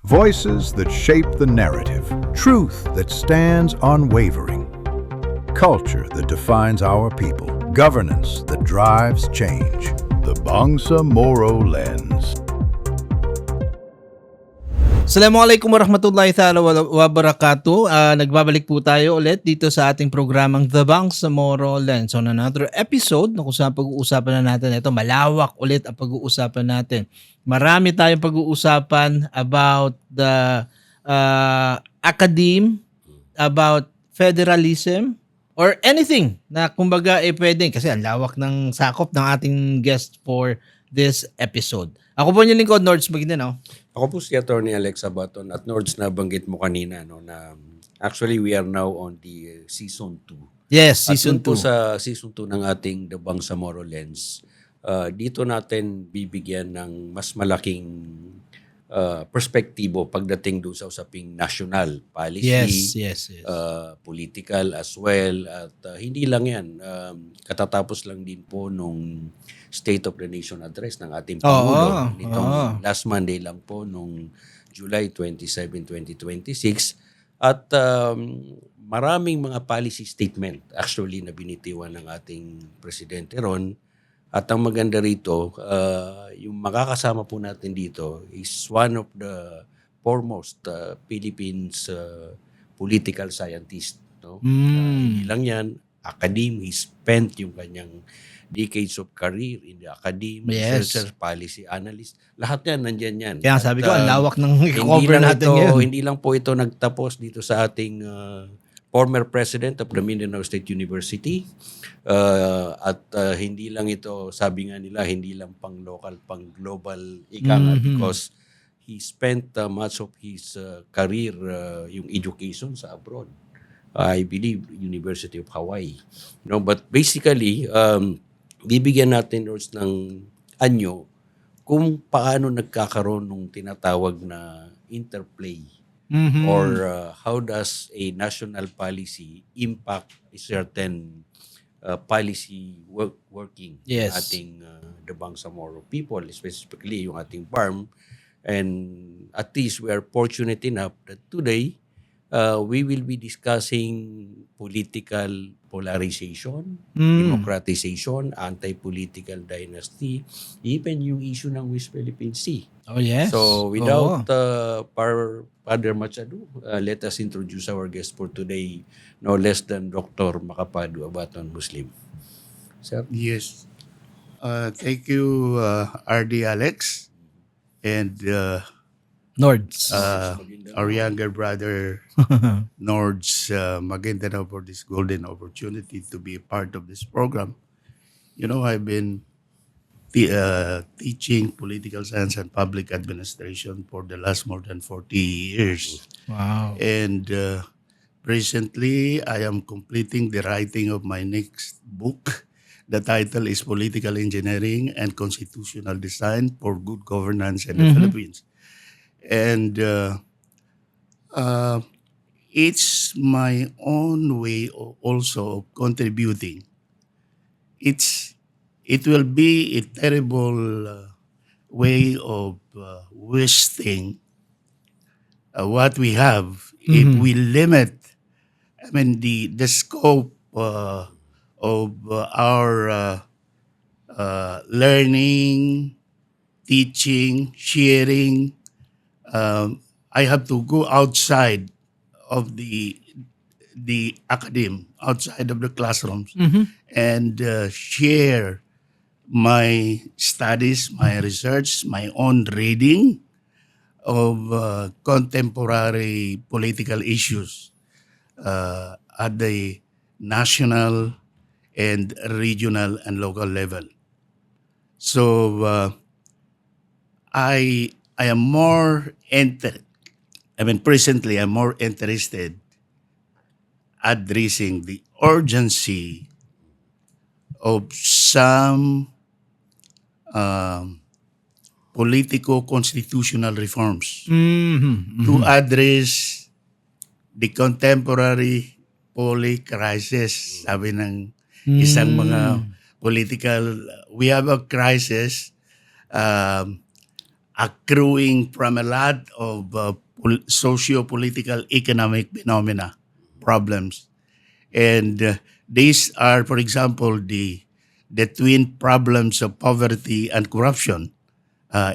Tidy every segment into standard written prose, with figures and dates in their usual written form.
Voices that shape the narrative. Truth that stands unwavering. Culture that defines our people. Governance that drives change. The Bangsamoro Lens. Assalamualaikum warahmatullahi ta'ala wabarakatuh. Nagbabalik po tayo ulit dito sa ating programang The Bangsamoro Lens on another episode na kung saan pag-uusapan na natin ito. Malawak ulit ang pag-uusapan natin. Marami tayong pag-uusapan about the academe, about federalism, or anything na kumbaga pwedeng kasi ang lawak ng sakop ng ating guest for this episode. Ako po yung lingkod, Nords Maguindanao. Ako po si Attorney Alex Sabaton at Nords na banggit mo kanina na actually we are now on the season 2. Yes, At season dun po 2. sa season 2 ng ating The Bangsamoro Lens, dito natin bibigyan ng mas malaking perspektibo pagdating doon sa usaping national policy, Yes. political as well. At hindi lang yan, katatapos lang din po nung State of the Nation Address ng ating Pangulo. Nitong last Monday lang po nung July 27, 2026. At maraming mga policy statement actually na binitiwan ng ating Presidente ron. At ang maganda rito, yung makakasama po natin dito is one of the foremost Philippines political scientist. No? Hindi lang yan, academe, he spent yung kanyang decades of career in the academe, Yes. researcher, policy analyst. Lahat yan, nandyan yan. Kaya sabi ko, ang lawak ng hindi cover lang natin ito, ngayon. Hindi lang po ito nagtapos dito sa ating former president of the Mindanao State University. At hindi lang ito, sabi nga nila, hindi lang pang local, pang global because he spent much of his career, yung education sa abroad. I believe University of Hawaii. No, but basically, bibigyan natin ng anyo kung paano nagkakaroon ng tinatawag na interplay or how does a national policy impact a certain policy working Yes. ng ating the Bangsamoro people, specifically yung ating farm. And at least we are fortunate enough that today we will be discussing political polarization, democratization, anti-political dynasty, even yung issue ng West Philippine Sea. Oh, yes. So without further much ado, let us introduce our guest for today, no less than Dr. Makapadu Abaton Muslim. Sir? Yes. Thank you, RD Alex, and Nords. our younger brother, Nords Maguindanao, for this golden opportunity to be a part of this program. You know, I've been teaching political science and public administration for the last more than 40 years. Wow. And recently, I am completing the writing of my next book. The title is Political Engineering and Constitutional Design for Good Governance in the Philippines. And it's my own way also of contributing. It will be a terrible way of wasting what we have if we limit, the scope of our learning, teaching, sharing. I have to go outside of the academe, outside of the classrooms, and share my studies, my research, my own reading of contemporary political issues at the national and regional and local level. So I am more presently I'm more interested addressing the urgency of some politico-constitutional reforms to address the contemporary crisis. Sabi ng isang mga political, we have a crisis accruing from a lot of socio-political economic phenomena, problems. And these are, for example, the twin problems of poverty and corruption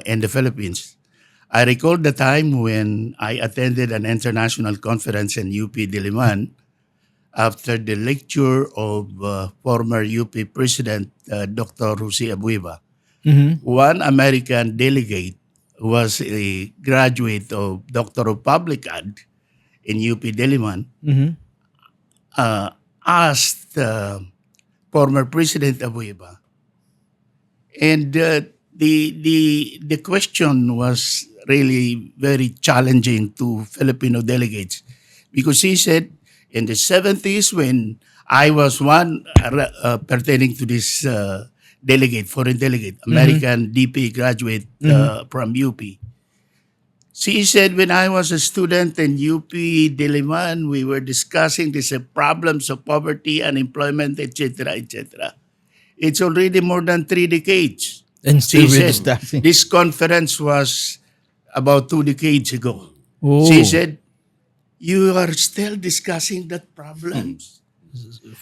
in the Philippines. I recall the time when I attended an international conference in UP Diliman after the lecture of former UP President Dr. Jose Abueva. One American delegate who was a graduate of Doctor of Public Ad in UP Diliman asked former President Abueva, and the question was really very challenging to Filipino delegates because he said in the 70s when I was one pertaining to this foreign delegate, American DP graduate from UP. She said, when I was a student in UP Diliman, we were discussing these problems of poverty, unemployment, etc., etc. It's already more than 3 decades. And still She we're said, discussing. this conference was about 2 decades ago. Oh. She said, you are still discussing that problems.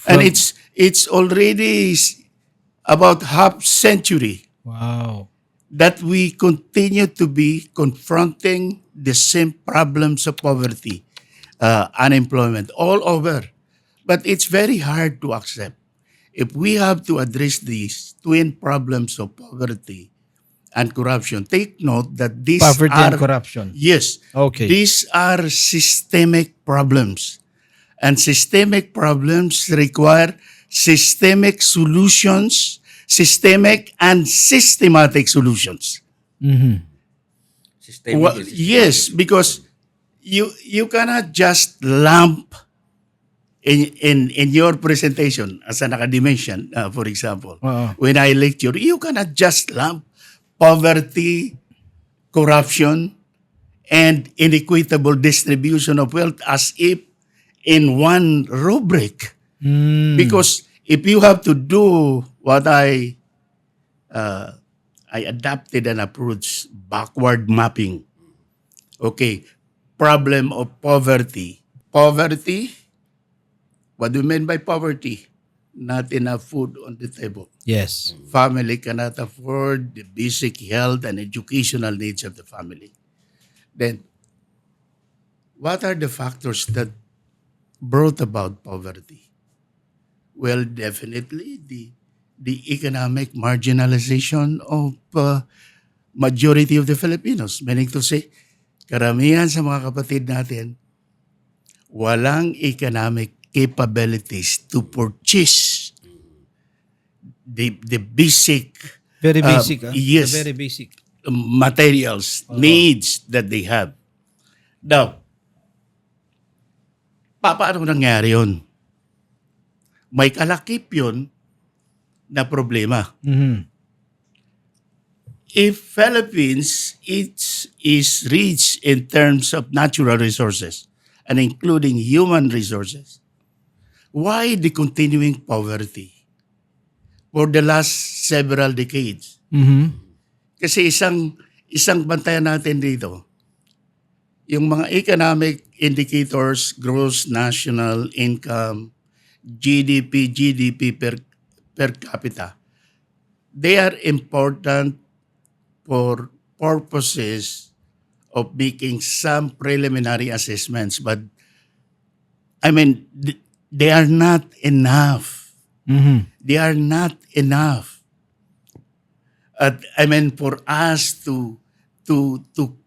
And it's already about half century Wow. that we continue to be confronting the same problems of poverty, unemployment all over. But it's very hard to accept. If we have to address these twin problems of poverty and corruption, take note that these Poverty are and corruption. Yes. Okay. These are systemic problems. And systemic problems require systemic solutions, systemic and systematic solutions. Systemic Well, and systematic. yes, because you cannot just lump in your presentation as an academician, for example, when I lecture, you cannot just lump poverty, corruption, and inequitable distribution of wealth as if in one rubric. Because if you have to do what I adapted an approach, backward mapping. Okay, problem of poverty. Poverty, what do you mean by poverty? Not enough food on the table. Yes. Family cannot afford the basic health and educational needs of the family. Then, what are the factors that brought about poverty? Well, definitely the economic marginalization of majority of the Filipinos. Meaning to say, karamihan sa mga kapatid natin, walang economic capabilities to purchase the basic Very basic. yes. Very basic. materials, needs that they have. Now, paano nangyari yun? May kalakip yun na problema. If Philippines is rich in terms of natural resources and including human resources, why the continuing poverty for the last several decades? Kasi isang bantayan natin dito, yung mga economic indicators, gross national income, GDP per capita, they are important for purposes of making some preliminary assessments, but I mean, they are not enough. They are not enough. I mean, for us to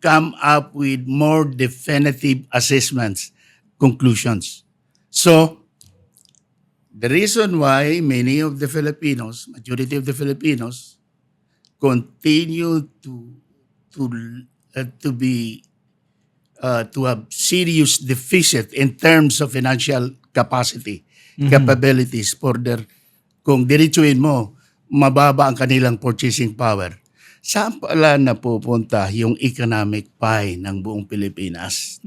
come up with more definitive assessments, conclusions. So, the reason why many of the Filipinos, majority of the Filipinos, continue to have serious deficit in terms of financial capacity, capabilities for their, kung diretsuin mo, mababa ang kanilang purchasing power. Saan pala napupunta yung economic pie ng buong Pilipinas?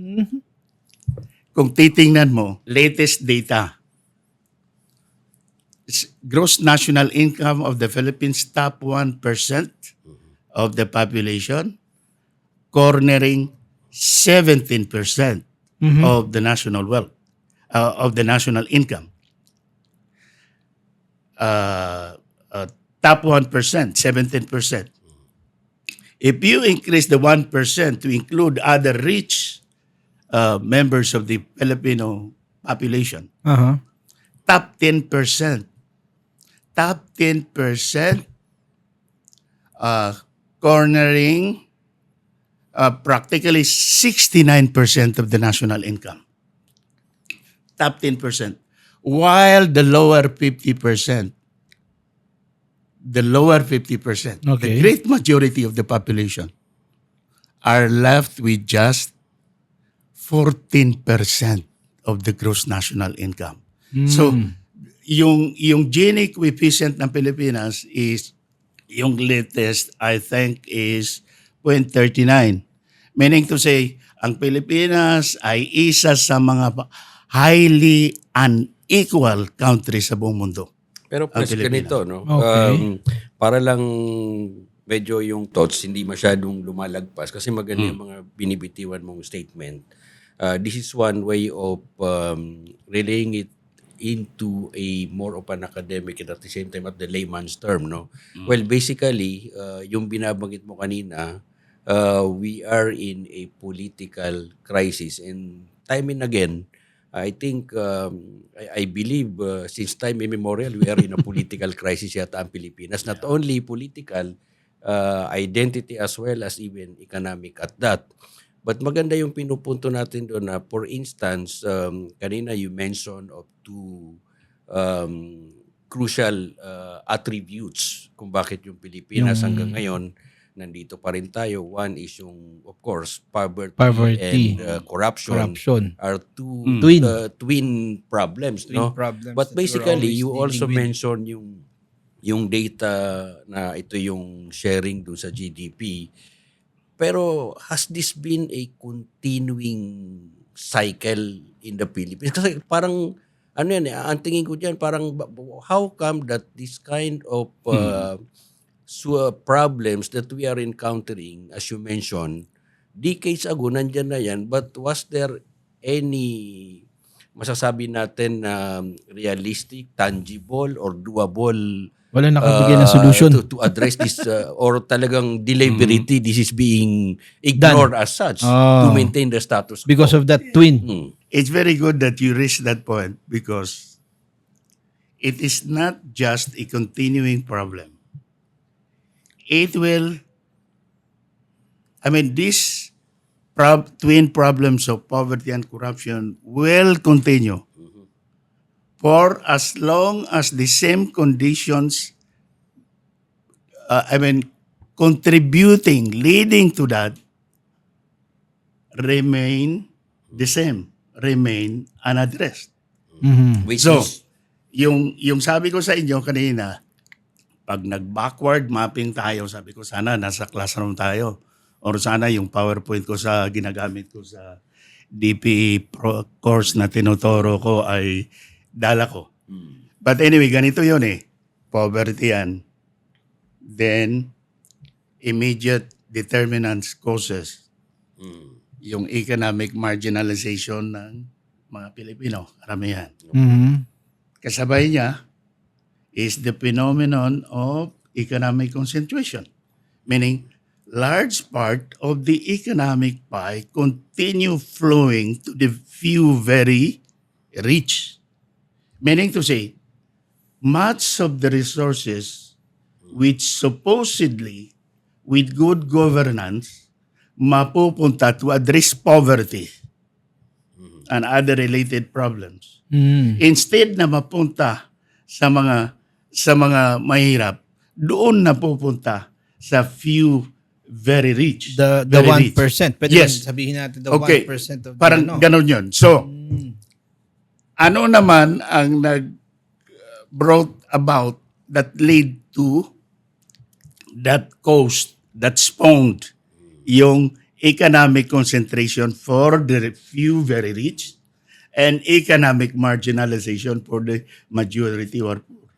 Kung titingnan mo, latest data, gross national income of the Philippines, top 1% of the population, cornering 17% Mhm. of the national wealth, of the national income. Top 1%, 17%. If you increase the 1% to include other rich members of the Filipino population, Aha. top 10%, top 10% cornering practically 69% of the national income. Top 10%. While the lower 50%, the Okay. great majority of the population are left with just 14% of the gross national income. So, yung Gini coefficient ng Pilipinas is, yung latest, I think, is 0.39. Meaning to say, ang Pilipinas ay isa sa mga highly unequal country sa buong mundo. Pero Ang plus Pilipinas. ganito, no? Okay. Para lang medyo yung thoughts hindi masyadong lumalagpas kasi maganda yung mga binibitiwan mong statement. This is one way of relaying it into a more of an academic and at the same time at the layman's term, no? Well, basically, yung binabanggit mo kanina, we are in a political crisis and time and again, I think, I believe since time immemorial, we are in a political crisis yata ang Pilipinas. Not only political, identity as well as even economic at that. But maganda yung pinupunto natin doon na, for instance, kanina you mentioned of two crucial attributes kung bakit yung Pilipinas hanggang ngayon nandito pa rin tayo. One is yung, of course, Poverty. and corruption Corruption. are two Twin. twin problems, no? Problems But that we're basically, always you also dealing with. mentioned yung data na ito yung sharing dun sa GDP. Pero has this been a continuing cycle in the Philippines? Kasi parang ano yan, ang tingin ko diyan parang how come that this kind of problems that we are encountering, as you mentioned, decades ago nandiyan na yan, but was there any masasabi natin na realistic, tangible, or doable Wala nakabigay ng solution. to address this or talagang deliberately this is being ignored as such to maintain the status quo? Because of that twin. It's very good that you reached that point because it is not just a continuing problem. It will, these twin problems of poverty and corruption will continue for as long as the same conditions, contributing, leading to that, remain the same, remain unaddressed. Which So, is yung sabi ko sa inyo kanina, pag nag-backward mapping tayo, sabi ko sana nasa classroom tayo or sana yung PowerPoint ko sa ginagamit ko sa DPE course na tinuturo ko ay dala ko. But anyway, ganito yun eh. Poverty yan. Then, immediate determinants causes. Yung economic marginalization ng mga Pilipino, karamihan. Kasabay niya is the phenomenon of economic concentration. Meaning, large part of the economic pie continue flowing to the few very rich. Meaning to say, much of the resources which supposedly, with good governance, mapupunta to address poverty and other related problems. Instead na mapunta sa mga mahirap, doon na pupunta sa few very rich. The very 1%. rich. Pwede Yes. ba sabihin natin the Okay. 1% of the Parang ganun yun. So, ano naman ang brought about that lead to that caused, that spawned yung economic concentration for the few very rich and economic marginalization for the majority or poor.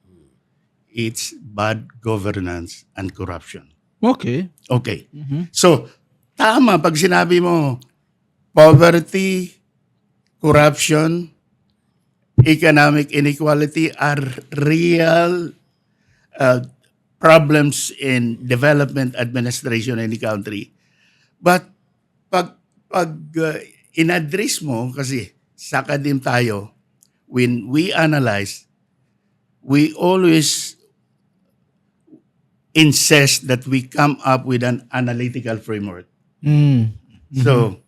It's bad governance and corruption. Okay. Okay. So, tama pag sinabi mo, poverty, corruption, economic inequality are real problems in development administration in the country. But pag in-address mo, kasi sa academe tayo, when we analyze, we always insist that we come up with an analytical framework. Mm. So,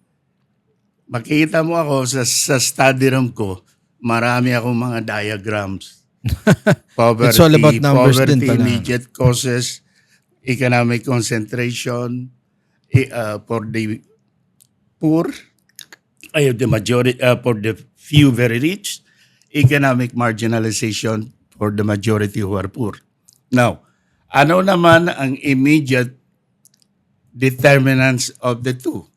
makikita mo ako sa study room ko, marami akong mga diagrams. Poverty, It's all about numbers din poverty, pala. immediate causes, economic concentration for the poor, the majority, for the few very rich, economic marginalization for the majority who are poor. Now, ano naman ang immediate determinants of the two?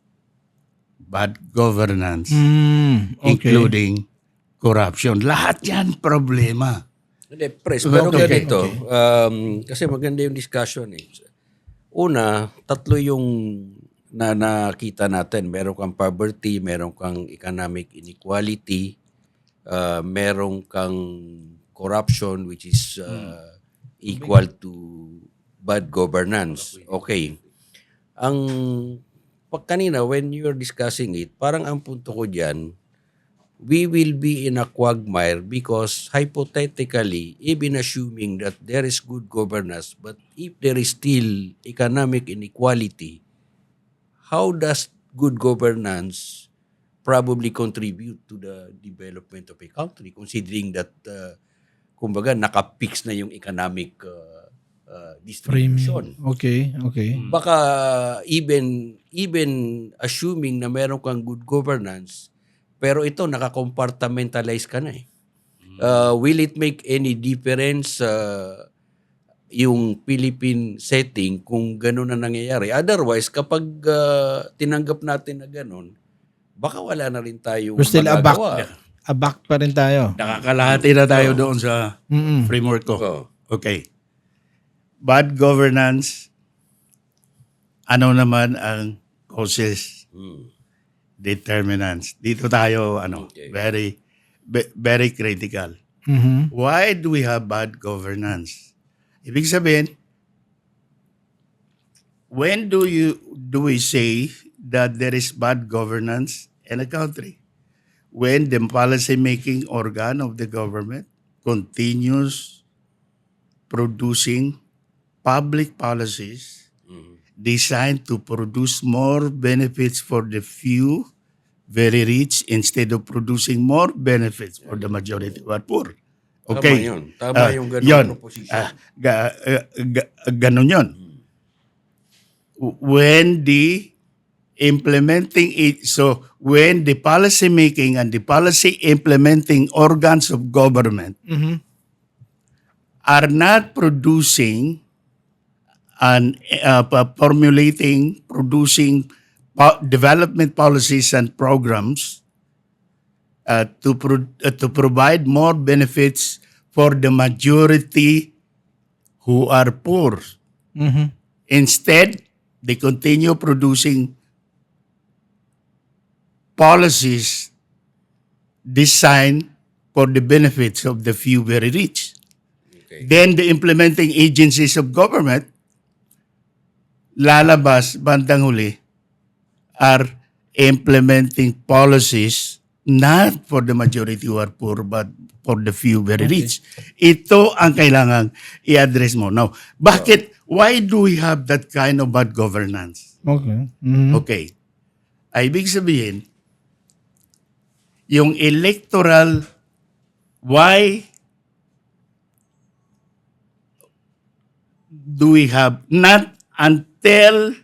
Bad governance, Okay. including corruption. Lahat yan problema. Hindi, Pres, pero Okay, ganito, kasi maganda yung discussion eh. Una, tatlo yung na nakita natin. Meron kang poverty, meron kang economic inequality, meron kang corruption which is equal to bad governance. Okay. Ang pag kanina, when you're discussing it, parang ang punto ko dyan, we will be in a quagmire because hypothetically, even assuming that there is good governance, but if there is still economic inequality, how does good governance probably contribute to the development of a country, considering that, kumbaga, nakapix na yung economic distribution? Okay. Baka even assuming na meron kang good governance, pero ito naka-compartmentalize ka na eh. Will it make any difference yung Philippine setting kung gano'n na nangyayari? Otherwise, kapag tinanggap natin na gano'n, baka wala na rin tayong We're still magagawa. aback pa rin tayo. Nakakalahati na tayo doon sa framework ko. Oo. Okay. Bad governance, ano naman ang causes, determinants. Dito tayo, Okay. very critical. Mhm. Why do we have bad governance? Ibig sabihin, when do we say that there is bad governance in a country? When the policy-making organ of the government continues producing public policies designed to produce more benefits for the few, very rich, instead of producing more benefits for the majority who are poor. Okay. Tama yun. Tama yung ganun yun. proposition. Ganon yun. When the when the policy making and the policy implementing organs of government are not producing and producing development policies and programs to provide more benefits for the majority who are poor. Mhm. Instead, they continue producing policies designed for the benefits of the few very rich. Okay. Then the implementing agencies of government, lalabas bandang huli, are implementing policies not for the majority who are poor but for the few very rich. Ito ang kailangang i-address mo. Now, why do we have that kind of bad governance? Okay. Mhm. Okay. Ay, ibig sabihin, yung electoral, why do we have, not until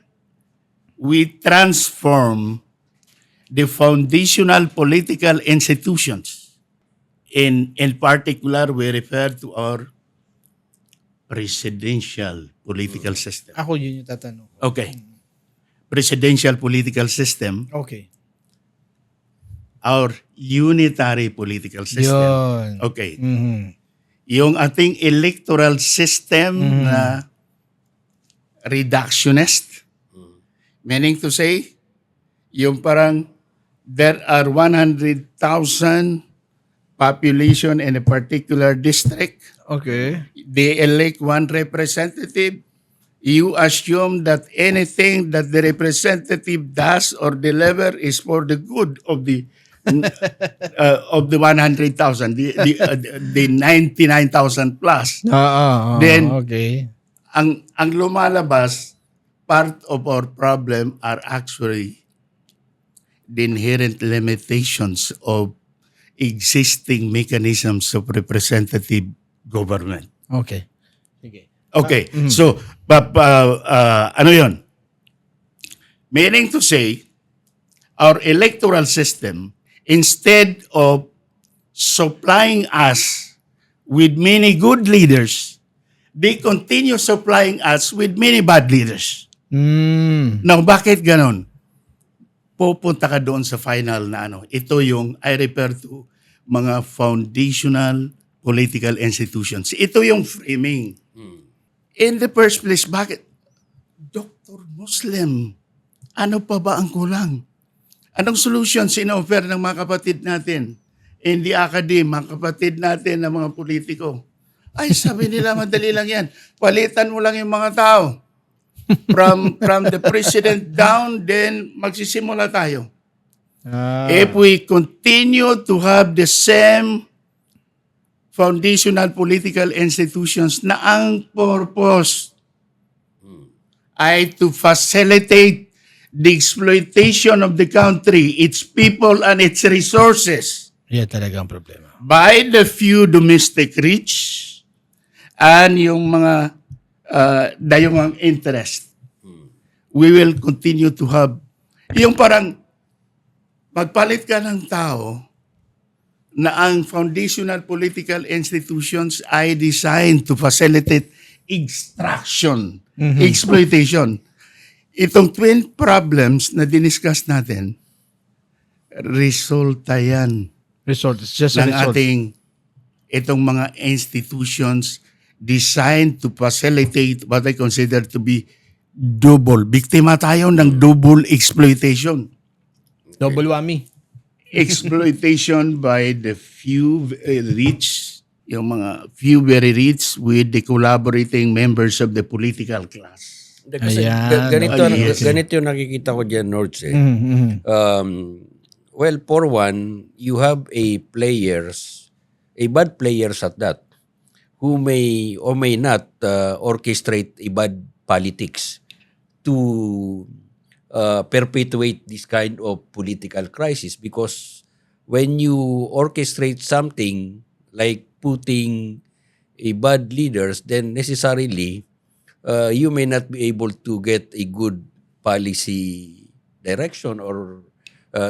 we transform the foundational political institutions, in particular, we refer to our presidential political system. Ako yun yung tatanong. Okay. Presidential political system, Okay. our unitary political system. Yun. Okay. Mhm. Yung ating electoral system na reductionist, Meaning to say, yung parang there are 100,000 population in a particular district. Okay. They elect one representative. You assume that anything that the representative does or deliver is for the good of the 100,000, the 99,000 plus. Then, okay. ang lumalabas, part of our problem are actually the inherent limitations of existing mechanisms of representative government. Okay. Sige. Okay, so, ano yun? Meaning to say, our electoral system, instead of supplying us with many good leaders, they continue supplying us with many bad leaders. Now, bakit ganon? Pupunta ka doon sa final na ano. Ito yung, I refer to mga foundational political institutions. Ito yung framing. In the first place, bakit? Dr. Muslim, ano pa ba ang kulang? Anong solution sino-offer ng mga kapatid natin in the academy, mga kapatid natin na mga politiko? Ay, sabi nila, madali lang yan. Palitan mo lang yung mga tao. From the president down, then magsisimula tayo. If we continue to have the same foundational political institutions na ang purpose ay to facilitate the exploitation of the country, its people, and its resources Yan talaga ang problema. by the few domestic rich and yung mga dayong interest. We will continue to have yung parang magpalit ka ng tao na ang foundational political institutions ay designed to facilitate extraction, exploitation. Itong twin problems na diniscuss natin, resulta yan Result. It's just a ng result. ating itong mga institutions designed to facilitate what I consider to be double. Biktima tayo ng double exploitation. Double whammy. Exploitation by the few rich, yung mga few very rich with the collaborating members of the political class. Kasi Ayan. ganito yung nakikita ko dyan, Nords. Mhm. Well, for one, you have a bad players at that, who may or may not orchestrate a bad politics to perpetuate this kind of political crisis, because when you orchestrate something like putting a bad leaders, then necessarily you may not be able to get a good policy direction or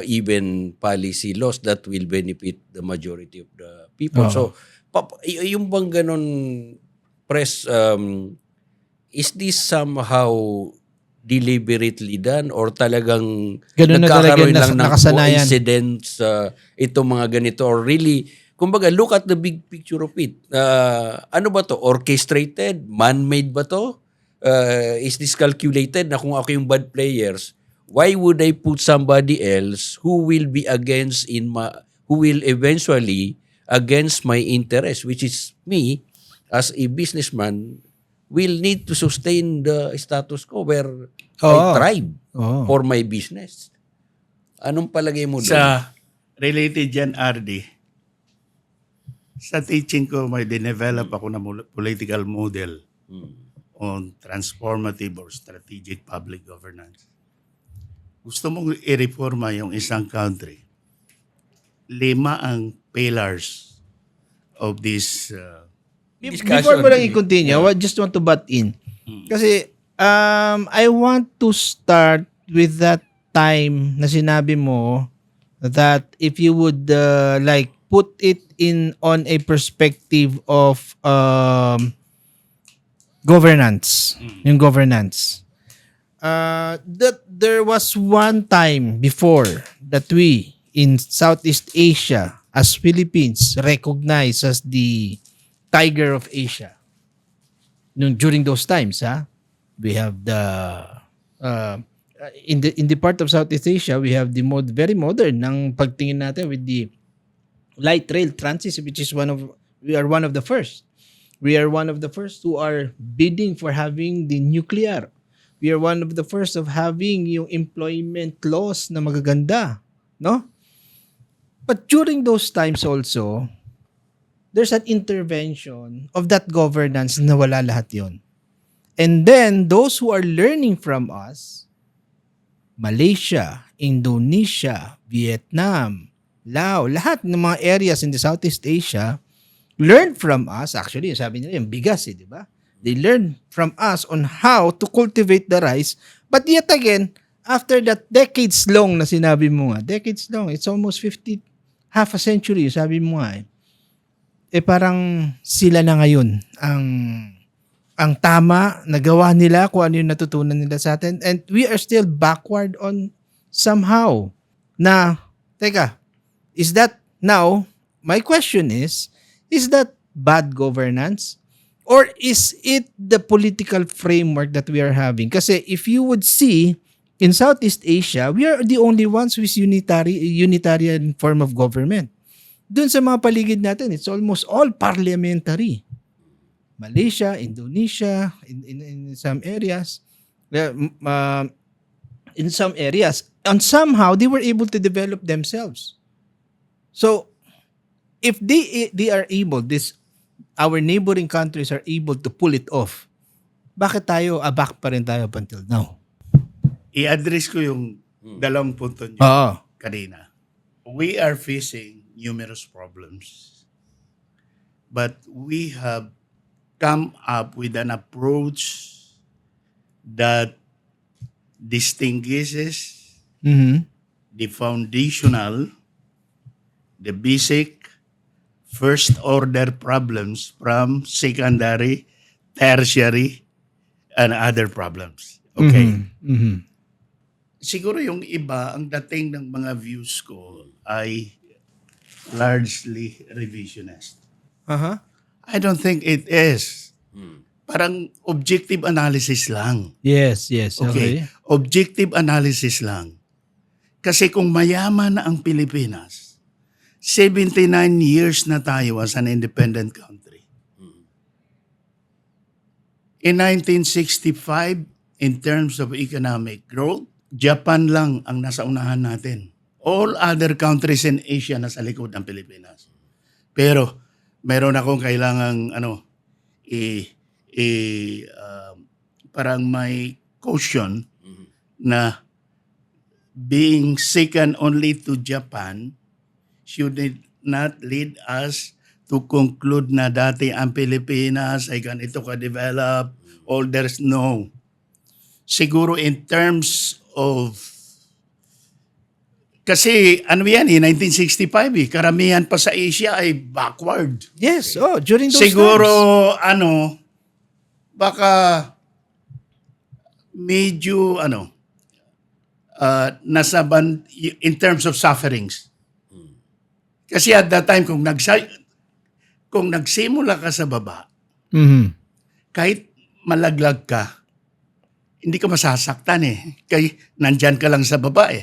even policy laws that will benefit the majority of the people. So, yung bang ganon, Pres, is this somehow deliberately done or talagang Ganun na talaga nagkakaroon lang ng nakasanayan? coincidence itong mga ganito, or really, kumbaga, look at the big picture of it. Ano ba to? Orchestrated? Man-made ba to? Is this calculated na kung ako yung bad players, why would I put somebody else who will be against who will eventually against my interest, which is me as a businessman will need to sustain the status quo where I thrive for my business. Anong palagay mo doon? Sa related yan, RD, sa teaching ko, may dinevelop ako na political model on transformative or strategic public governance. Gusto mong i-reforma yung isang country, 5 ang pillars of this Before mo lang i-continue, I just want to butt in. Kasi, I want to start with that time na sinabi mo that if you would like put it on a perspective of governance, yung governance. That there was one time before that we in Southeast Asia as Philippines recognized as the Tiger of Asia. During those times, we have the in the part of Southeast Asia, we have the very modern ng pagtingin natin with the light rail transit, which is we are one of the first. We are one of the first who are bidding for having the nuclear. We are one of the first of having yung employment laws na magaganda, no? But during those times also, there's an intervention of that governance na wala lahat yon. And then, those who are learning from us, Malaysia, Indonesia, Vietnam, Laos, lahat ng mga areas in the Southeast Asia, learned from us. Actually, sabi nila yung bigas, di ba? They learned from us on how to cultivate the rice. But yet again, after that decades long na sinabi mo nga, decades long, it's almost half a century, sabi mo nga parang sila na ngayon ang tama, nagawa nila kung ano yung natutunan nila sa atin, and we are still backward on somehow. Na, teka, is that now, my question is that bad governance? Or is it the political framework that we are having? Kasi if you would see, in Southeast Asia, we are the only ones with unitarian form of government. Doon sa mga paligid natin, it's almost all parliamentary. Malaysia, Indonesia, in some areas, and somehow they were able to develop themselves. So, if they are able, our neighboring countries are able to pull it off, bakit tayo abak pa rin tayo up until now? I-address ko yung dalawang punto niyo kanina. We are facing numerous problems. But we have come up with an approach that distinguishes the foundational, the basic, first order problems from secondary, tertiary, and other problems. Okay. Siguro yung iba, ang dating ng mga views ko ay largely revisionist. I don't think it is. Parang objective analysis lang. Yes. Okay. Objective analysis lang. Kasi kung mayaman na ang Pilipinas, 79 years na tayo as an independent country. In 1965, in terms of economic growth, Japan lang ang nasa unahan natin. All other countries in Asia nasa likod ng Pilipinas. Pero meron akong kailangang parang may caution na being second only to Japan should not lead us to conclude na dati ang Pilipinas ay ganito ka-develop, all there's no. Siguro in terms of kasi ano yan 1965 karamihan pa sa Asia ay backward. Yes, during those Siguro times. Baka medyo nasa in terms of sufferings. Kasi at that time kung nagsimula ka sa baba, kahit malaglag ka, hindi ka masasaktan Kaya nandyan ka lang sa baba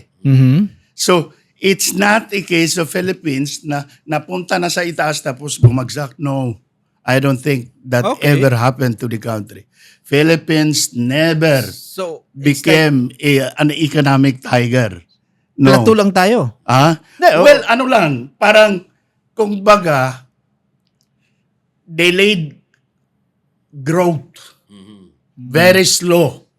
So, it's not a case of Philippines na napunta na sa itaas tapos bumagsak. No, I don't think that ever happened to the country. Philippines never became an economic tiger. No. Plato lang tayo. Well, parang kung baga, delayed growth. Very slow.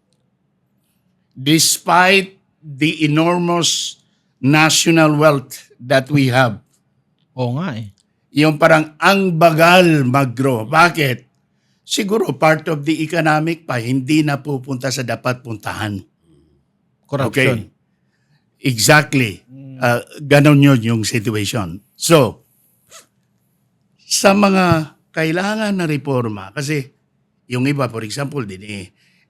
Despite the enormous national wealth that we have. Oo nga Yung parang ang bagal mag-grow. Bakit? Siguro part of the economic pa, hindi na pupunta sa dapat puntahan. Corruption. Okay. Exactly. Ganon yun yung situation. So, sa mga kailangan na reforma, kasi yung iba, for example,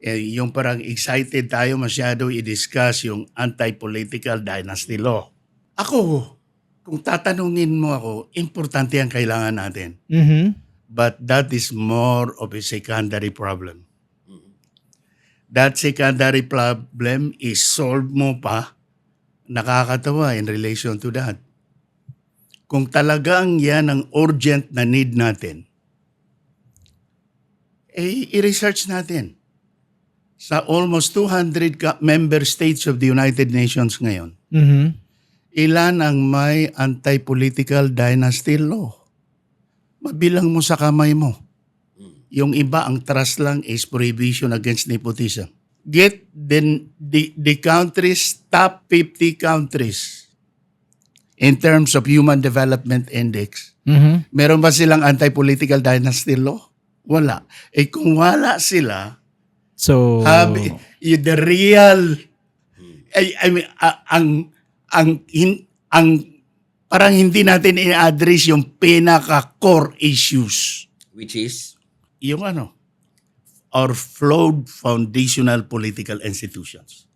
yung parang excited tayo masyado i-discuss yung anti-political dynasty law. Ako, kung tatanungin mo ako, importante ang kailangan natin. But that is more of a secondary problem. that secondary problem is solved mo pa, nakakatawa in relation to that. Kung talagang yan ang urgent na need natin, i-research natin. Sa almost 200 member states of the United Nations ngayon, Mhm. ilan ang may anti-political dynasty law? Mabilang mo sa kamay mo. Yung iba, ang trust lang is prohibition against nepotism. Get the countries, top 50 countries in terms of Human Development Index. Mhm. Meron ba silang anti-political dynasty law? Wala. Kung wala sila, So, the real, I mean, ang parang hindi natin i-address yung pinaka-core issues. Which is? Yung or flawed foundational political institutions.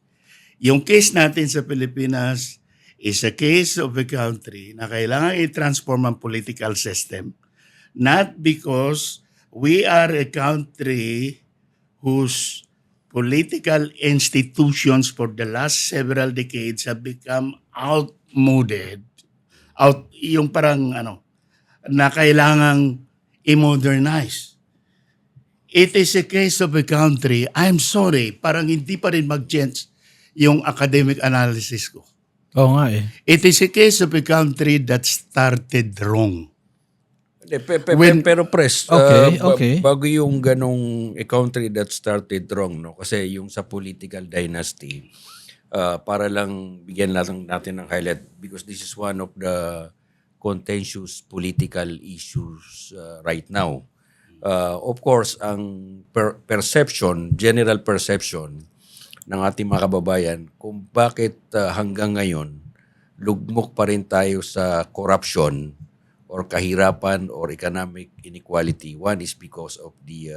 Yung case natin sa Pilipinas is a case of a country na kailangan i-transform ang political system, not because we are a country whose political institutions for the last several decades have become outmoded. Yung parang na kailangang i-modernize. It is a case of a country, I'm sorry, parang hindi pa rin mag-change yung academic analysis ko. oo nga eh. It is a case of a country that started wrong. Hindi, When- pero pres, Okay. bago yung ganong a country that started wrong, no? Kasi yung sa political dynasty, para lang bigyan natin ng highlight because this is one of the contentious political issues right now. Of course, ang general perception ng ating mga kababayan kung bakit hanggang ngayon lugmok pa rin tayo sa corruption or kahirapan or economic inequality. One is because of the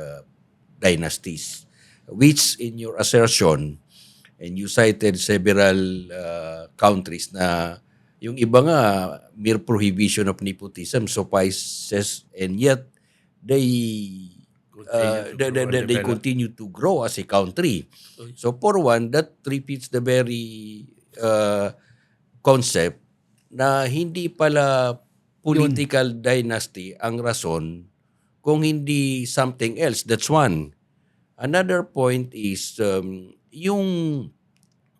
dynasties, which in your assertion, and you cited several countries na yung iba nga mere prohibition of nepotism suffices, and yet they continue to grow as a country. So for one, that repeats the very concept na hindi pala political dynasty ang rason kung hindi something else. That's one. Another point is yung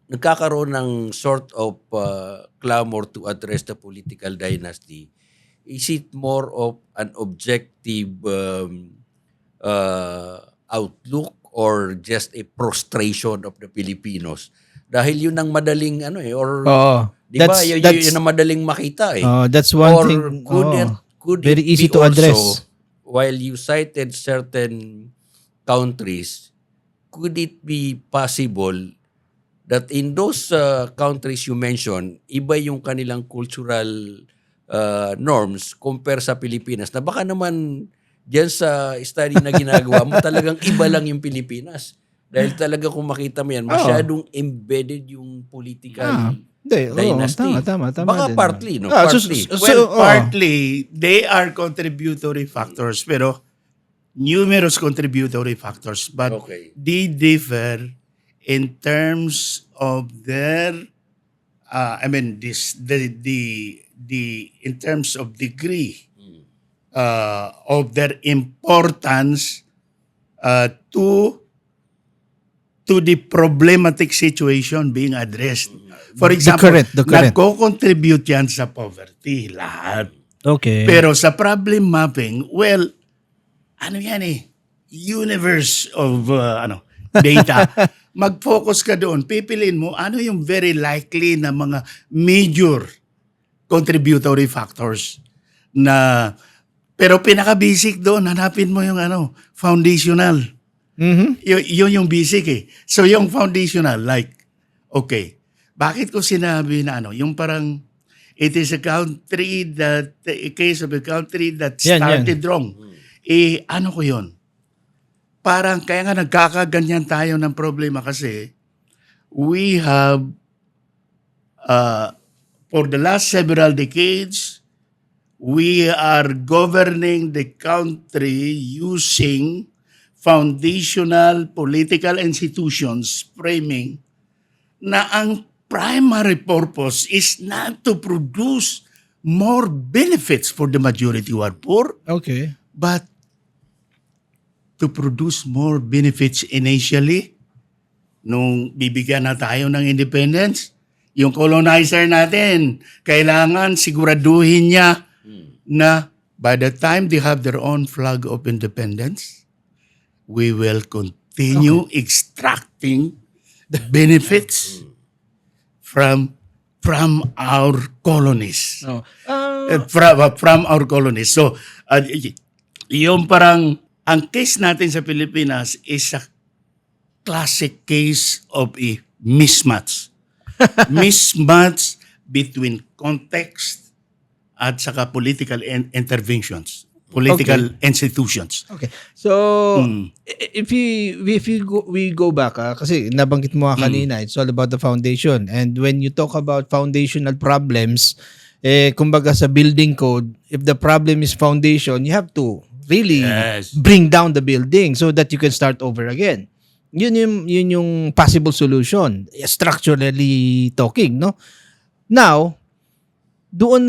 nagkakaroon ng sort of clamor to address the political dynasty. Is it more of an objective outlook or just a prostration of the Filipinos? Dahil yun ang madaling or Oo. di ba yun ang madaling makita eh. That's one Or thing. could Very it easy be to address. also, while you cited certain countries, could it be possible that in those countries you mentioned, iba yung kanilang cultural norms compare sa Pilipinas, na baka naman diyan sa study na ginagawa mo talagang iba lang yung Pilipinas. Dahil talaga kung makita mo yan, masyadong embedded yung political dynasty. Tama Baka din. partly, no? Partly. Partly, they are contributory factors, pero numerous contributory factors, but Okay. they differ in terms of their, in terms of degree of their importance to the problematic situation being addressed. For example, the current. nagko-contribute yan sa poverty, lahat. Okay. Pero sa problem mapping, well, yan universe of data. Mag-focus ka doon. Pipiliin mo ano yung very likely na mga major contributory factors na pero pinaka-basic doon, hanapin mo yung foundational. Mhm. Yun yung basic eh. So yung foundational, like, okay, bakit ko sinabi na yung parang, it is a case of a country that Yan. started wrong. Ano ko yun? Parang kaya nga nagkakaganyan tayo ng problema kasi we have, for the last several decades, we are governing the country using foundational political institutions framing na ang primary purpose is not to produce more benefits for the majority who are poor, Okay. but to produce more benefits initially. Nung bibigyan na tayo ng independence, yung colonizer natin, kailangan siguraduhin niya na by the time they have their own flag of independence, we will continue extracting the benefits from our colonies. Oh. From our colonies. So, yung parang, ang case natin sa Pilipinas is a classic case of a mismatch. Mismatch between context at saka political interventions, political institutions. Okay. So if we go back kasi nabanggit mo kanina, it's all about the foundation, and when you talk about foundational problems, kumbaga sa building code, if the problem is foundation, you have to really Yes. bring down the building so that you can start over again. Yun yung possible solution, structurally talking, no? Now, doon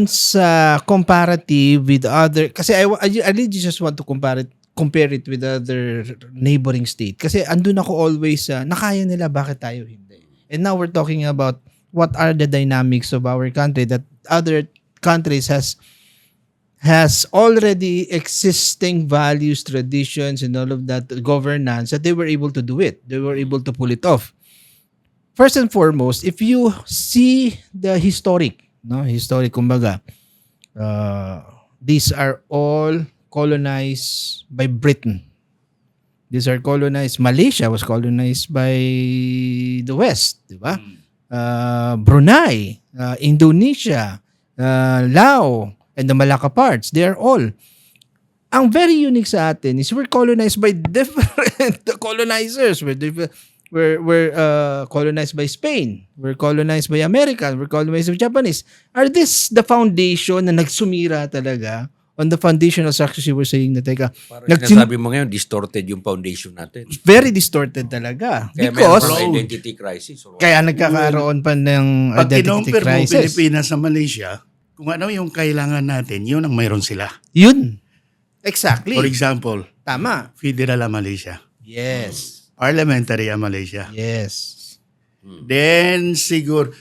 sa comparative with other, kasi I really just want to compare it with other neighboring state. Kasi andun ako always nakaya nila, bakit tayo hindi? And now we're talking about what are the dynamics of our country that other countries has already existing values, traditions, and all of that governance, that they were able to do it. They were able to pull it off. First and foremost, if you see the historic, kumbaga, these are all colonized by Britain. These are colonized. Malaysia was colonized by the West, di ba? Brunei, Indonesia, Laos, and the Malacca parts, they are all. Ang very unique sa atin is we're colonized by different colonizers. We're colonized by Spain. We're colonized by American. We're colonized by Japanese. Are this the foundation na nagsumira talaga on the foundational structures you were saying na teka, Parang sinasabi mo ngayon, distorted yung foundation natin. very distorted talaga. Kaya Because meron ng identity crisis. kaya nagkakaroon pa ng Pag identity kinumpir mo crisis. Pilipinas sa Malaysia, kung ano yung kailangan natin, yun ang mayroon sila. Yun. Exactly. For example, Tama. federal ang Malaysia. Yes. Parliamentary ang Malaysia. Yes. Then, siguro,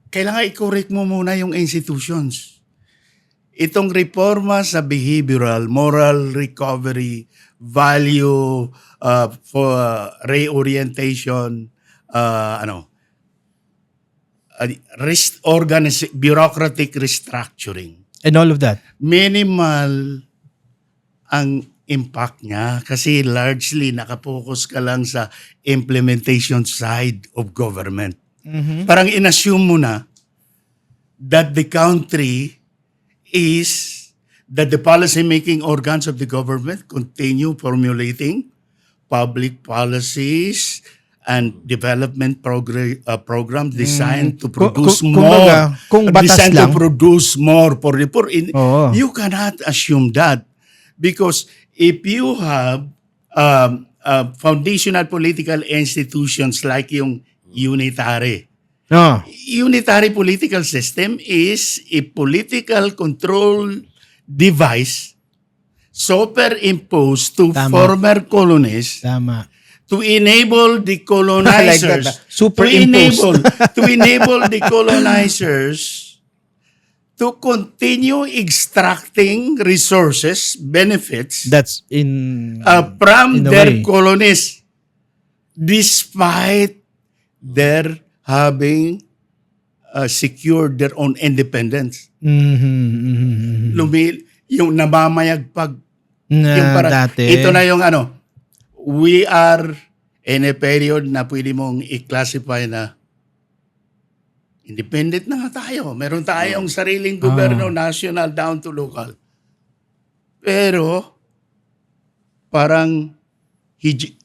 kailangan i-correct mo muna yung institutions. Itong reforma sa behavioral, moral recovery, value, for reorientation, bureaucratic restructuring. And all of that. Minimal ang impact niya kasi largely nakapokus ka lang sa implementation side of government. Parang inassume mo na that the country is that the policy-making organs of the government continue formulating public policies and development programs designed to produce more. Kung batas Designed lang. to produce more for the poor. Oo. You cannot assume that because if you have foundational political institutions like yung unitary political system is a political control device superimposed to Tama. former colonies Tama. to enable the I like colonizers that. Superimposed. to enable the colonizers to continue extracting resources, benefits That's in from in a their way. colonies despite their having secured their own independence. Yung namamayagpag yung parang, dati. ito na yung we are in a period na pwede mong i-classify na independent na nga tayo. Meron tayong sariling gobyerno, national down to local. Pero parang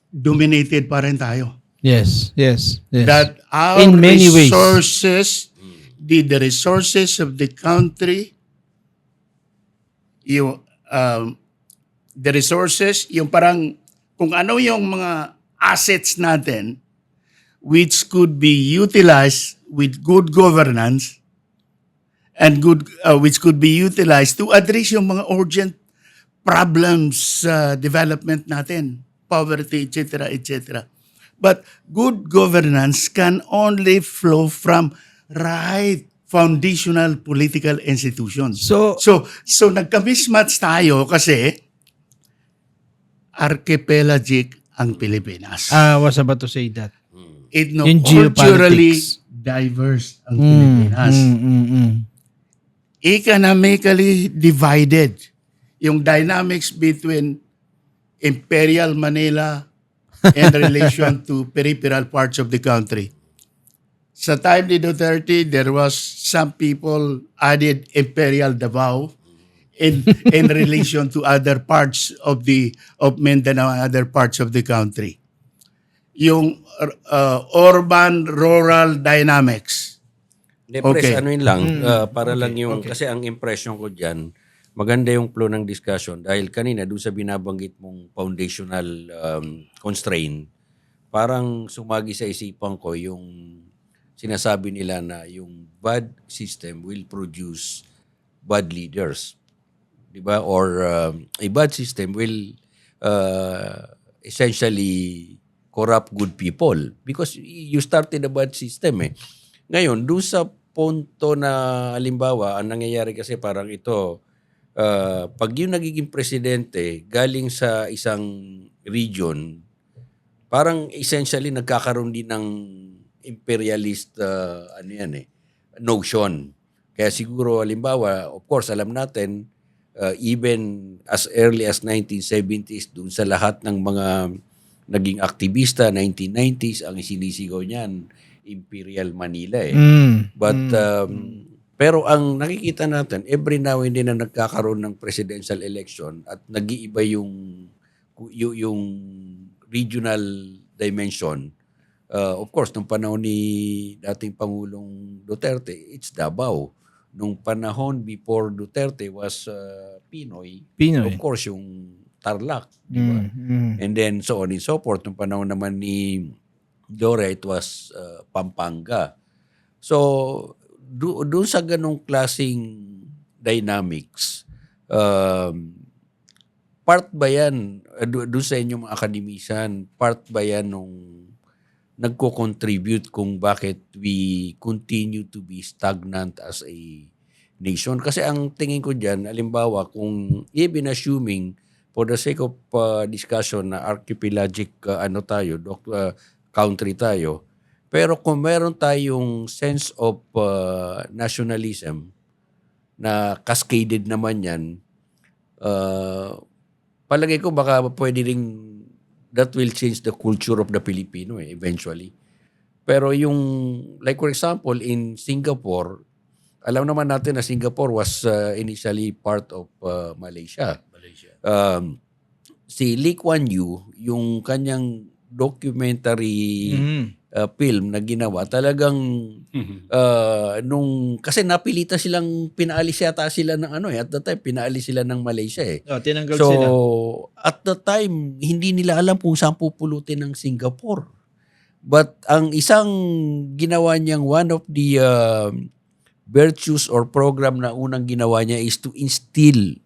dominated pa rin tayo. Yes. That our In many ways. resources, the resources of the country, the resources, yung parang kung ano yung mga assets natin which could be utilized with good governance and which could be utilized to address yung mga urgent problems sa development natin, poverty, etc., etc. But good governance can only flow from right foundational political institutions. So, So nagka-mismatch tayo kasi archipelagic ang Pilipinas. I was about to say that. Yung Culturally geopolitics. diverse ang Pilipinas. Economically divided. Yung dynamics between Imperial Manila in relation to peripheral parts of the country. Sa time ni Duterte, there was some people added Imperial Davao in relation to other parts of Mindanao and other parts of the country. Yung urban-rural dynamics. Press, Okay. ano yun lang, para lang yung, kasi ang impression ko dyan, maganda yung flow ng discussion dahil kanina doon sa binabanggit mong foundational constraint, parang sumagi sa isipan ko yung sinasabi nila na yung bad system will produce bad leaders. Diba? Or a bad system will essentially corrupt good people because you started a bad system eh. Ngayon, doon sa punto na halimbawa, ang nangyayari kasi parang ito, pag yung nagiging presidente galing sa isang region, parang essentially nagkakaroon din ng imperialist notion. Kaya siguro halimbawa, of course, alam natin, even as early as 1970s, dun sa lahat ng mga naging aktivista, 1990s, ang sinisigaw niyan, Imperial Manila eh. But pero ang nakikita natin, every now and then na nagkakaroon ng presidential election at nag-iiba yung regional dimension. Of course, nung panahon ni dating Pangulong Duterte, it's Davao. Nung panahon before Duterte was Pinoy. Of course, yung Tarlac. Di ba? And then so on and so forth. Nung panahon naman ni Dora, it was Pampanga. So, doon sa ganong klaseng dynamics, part ba yan, doon sa inyong mga akademisan, part ba yan nung nagko-contribute kung bakit we continue to be stagnant as a nation? Kasi ang tingin ko dyan, alimbawa, kung even assuming for the sake of discussion na archipelagic country tayo, pero kung meron tayong sense of nationalism na cascaded naman yan, palagay ko baka pwede ring that will change the culture of the Filipino eventually. Pero yung, like for example, in Singapore, alam naman natin na Singapore was initially part of Malaysia. Si Lee Kuan Yew, yung kanyang documentary film na ginawa, talagang kasi napilitan silang pinaalis yata sila ng at the time pinaalis sila ng Malaysia eh. Tinanggal so, sila. at the time, hindi nila alam kung saan pupulutin ng Singapore. But ang isang ginawa niyang one of the virtues or program na unang ginawa niya is to instill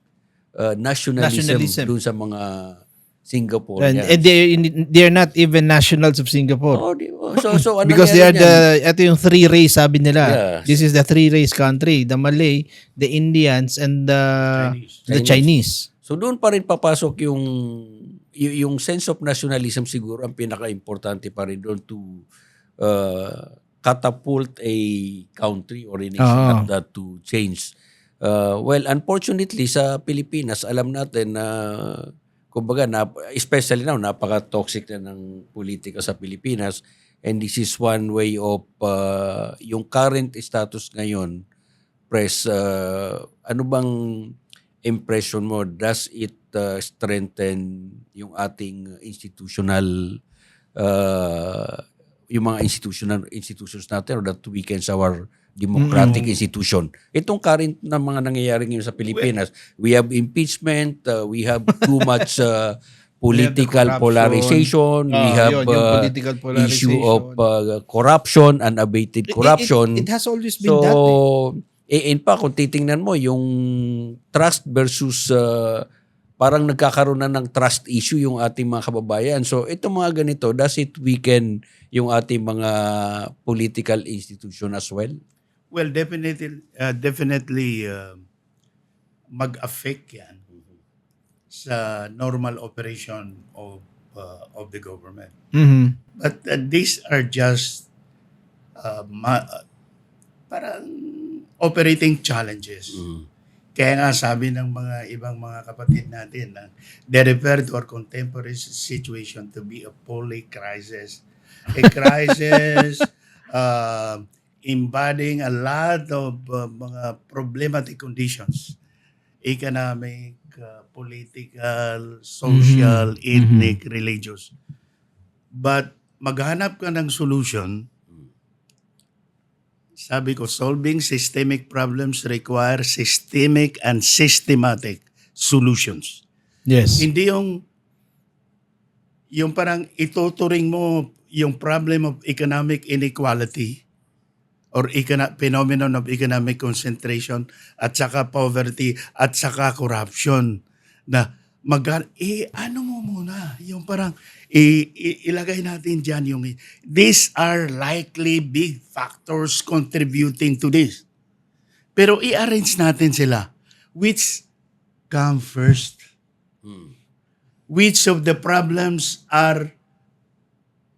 nationalism dun sa mga Singaporeans. And they're not even nationals of Singapore. Oh, di ba? So ano Because they are nangyari ito yung three race, sabi nila. Yes. This is the three race country. The Malay, the Indians, and the Chinese. So doon pa rin papasok yung sense of nationalism siguro ang pinaka-importante pa rin doon to catapult a country or a nation like that to change. Well, unfortunately sa Pilipinas, alam natin na kumbaga, especially now, napaka-toxic na ng politika sa Pilipinas. And this is one way of yung current status ngayon, Press, ano bang impression mo? Does it strengthen yung ating institutional, yung mga institutions natin or that weakens our democratic institution? Itong current na mga nangyayari ngayon sa Pilipinas, we have impeachment, we have too much political corruption. polarization, we have yun, yung political issue of polarization. corruption, unabated corruption. It has always been that. So, in pa, kung titingnan mo, yung trust versus parang nagkakaroon na ng trust issue yung ating mga kababayan. So, itong mga ganito, does it weaken yung ating mga political institution as well? Well, definitely mag-affect yan sa normal operation of the government. Mhm. But these are just parang operating challenges. Kaya nga sabi ng mga ibang mga kapatid natin na they refer to our contemporary situation to be a poly-crisis. A crisis embodying a lot of mga problematic conditions. Economic, political, social, ethnic, religious. But maghanap ka ng solution. Sabi ko, solving systemic problems require systemic and systematic solutions. Yes. Hindi yung parang ituturing mo yung problem of economic inequality or phenomenon of economic concentration at saka poverty at saka corruption na ano mo muna yung parang ilagay natin dyan yung these are likely big factors contributing to this. Pero i-arrange natin sila. Which come first? Which of the problems are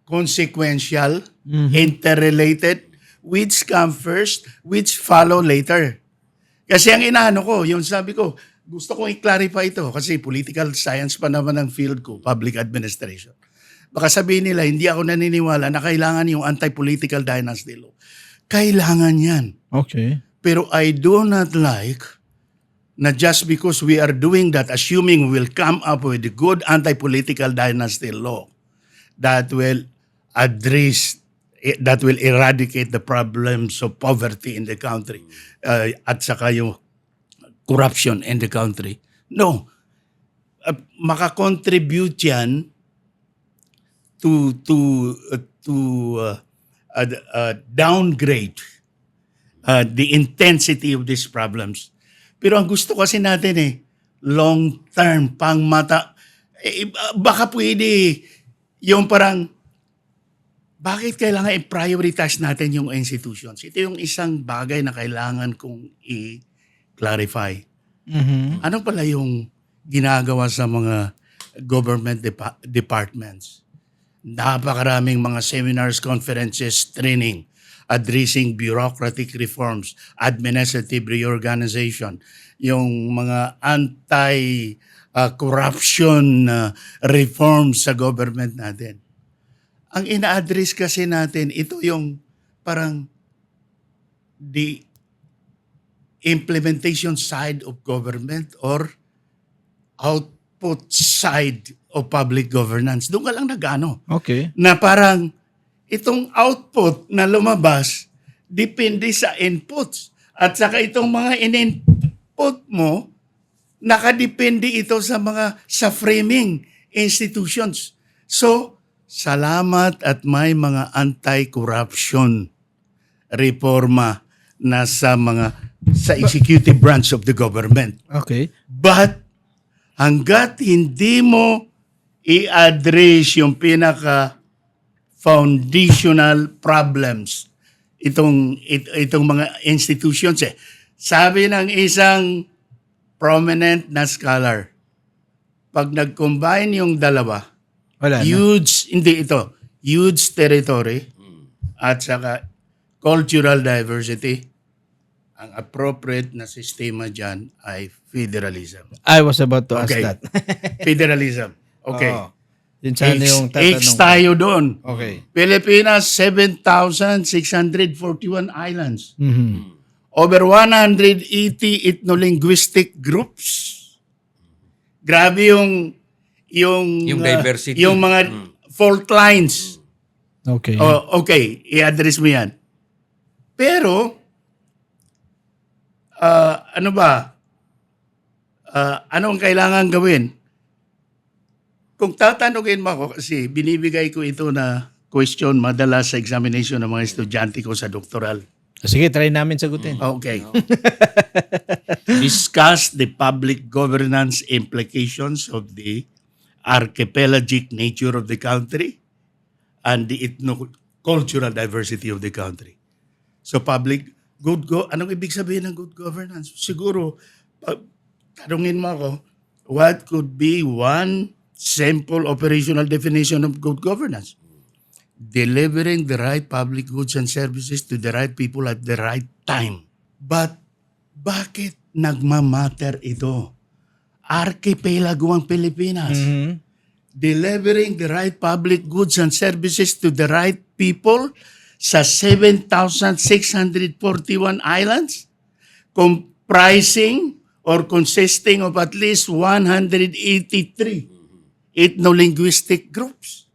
consequential, interrelated? Which come first? Which follow later? Kasi ang inaano ko, yung sabi ko, gusto kong i-clarify ito kasi political science pa naman ang field ko, public administration. Baka sabihin nila, hindi ako naniniwala na kailangan yung anti-political dynasty law. Kailangan yan. Okay. Pero I do not like na just because we are doing that, assuming we will come up with a good anti-political dynasty law that will eradicate the problems of poverty in the country at saka yung corruption in the country. No. Makakontribute yan to downgrade the intensity of these problems. Pero ang gusto kasi natin long term, pang mata. Baka pwede yung parang bakit kailangan i-prioritize natin yung institutions? Ito yung isang bagay na kailangan kong i-clarify. Ano pala yung ginagawa sa mga government departments? Napakaraming mga seminars, conferences, training, addressing bureaucratic reforms, administrative reorganization, yung mga anti-corruption reforms sa government natin. Ang ina-address kasi natin, ito yung parang the implementation side of government or output side of public governance. Doon ka lang nag-ano. Okay. Na parang itong output na lumabas, depende sa inputs. At saka itong mga in-input mo, nakadepende ito sa framing institutions. So, salamat at may mga anti-corruption reforma na sa executive branch of the government. Okay. But hanggat hindi mo i-address yung pinaka foundational problems itong mga institutions Sabi ng isang prominent na scholar, pag nag-combine yung dalawa, Wala na. huge territory at saka cultural diversity, ang appropriate na sistema dyan ay federalism. I was about to ask Okay. that. Federalism. Okay. Oo. Yun sana yung tatanong X ko. tayo doon. Okay. Pilipinas, 7,641 islands. Mhm. Over 180 ethno-linguistic groups. Grabe yung diversity. yung mga fault lines. Okay. Okay, i-address mo yan. Pero, ano ba? Ano ang kailangan gawin? kung tatanungin mo ako, kasi binibigay ko ito na question madalas sa examination ng mga estudyante ko sa doctoral. Sige, try namin sagutin. Okay. Discuss the public governance implications of the archipelagic nature of the country and the ethno-cultural diversity of the country. So anong ibig sabihin ng good governance? Siguro, tanungin mo ako, what could be one simple operational definition of good governance? Delivering the right public goods and services to the right people at the right time. But bakit nagmamatter ito? Archipelago ang Pilipinas. Delivering the right public goods and services to the right people sa 7,641 islands, comprising or consisting of at least 183 ethno-linguistic groups.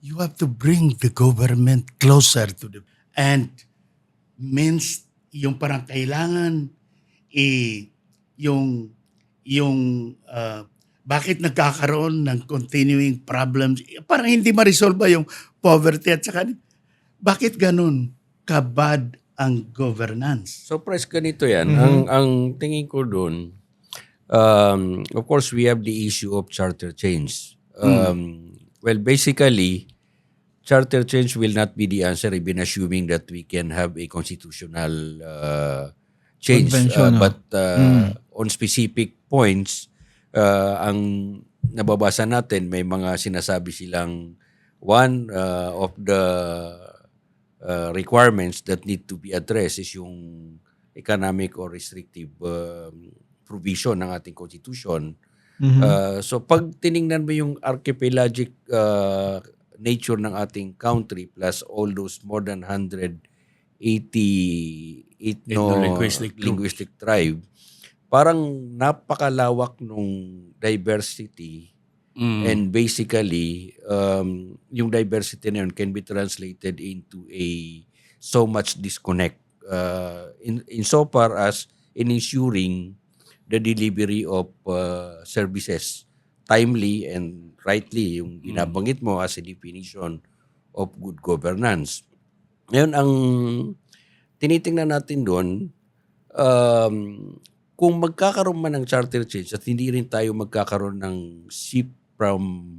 You have to bring the government closer to them. And means yung parang kailangan bakit nagkakaroon ng continuing problems, parang hindi ma-resolve yung poverty at saka bakit ganun kabad ang governance? So, Pres, ganito yan. Ang tingin ko doon, of course, we have the issue of charter change. Well, basically, charter change will not be the answer even assuming that we can have a constitutional change. Convention, But on specific points, ang nababasa natin, may mga sinasabi silang one of the requirements that need to be addressed is yung economic or restrictive provision ng ating constitution. So pag tiningnan mo yung archipelagic nature ng ating country plus all those more than 180 linguistic tribe, parang napakalawak nung diversity. And basically, yung diversity na yun can be translated into so much disconnect in so far as in ensuring the delivery of services timely and rightly, yung binabanggit mo as a definition of good governance. Ngayon, ang tinitingnan natin doon, kung magkakaroon man ng charter change at hindi rin tayo magkakaroon ng shift from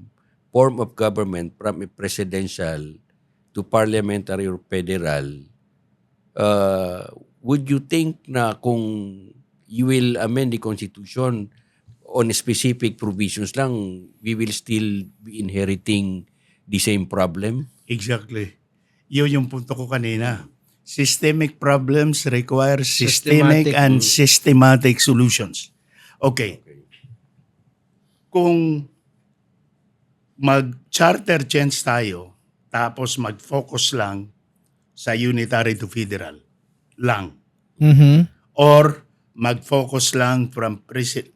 form of government from a presidential to parliamentary or federal, would you think na kung you will amend the Constitution on specific provisions lang, we will still be inheriting the same problem? Exactly. Yun yung punto ko kanina. Systemic problems require systemic and systematic solutions. Okay. Kung mag-charter change tayo, tapos mag-focus lang sa unitary to federal lang. Or mag-focus lang from president.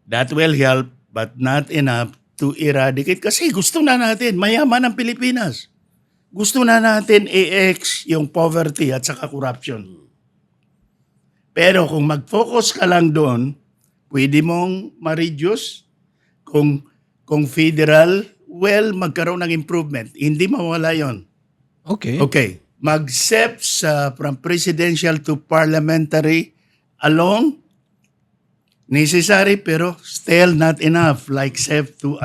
That will help but not enough to eradicate kasi gusto na natin, mayaman ang Pilipinas. Gusto na natin i-ex yung poverty at saka corruption. Pero kung mag-focus ka lang doon, pwede mong ma-reduce. Kung federal, well, magkaroon ng improvement. Hindi mawala yon. Okay. Okay. Mag-step from presidential to parliamentary alone, necessary pero still not enough. Like step to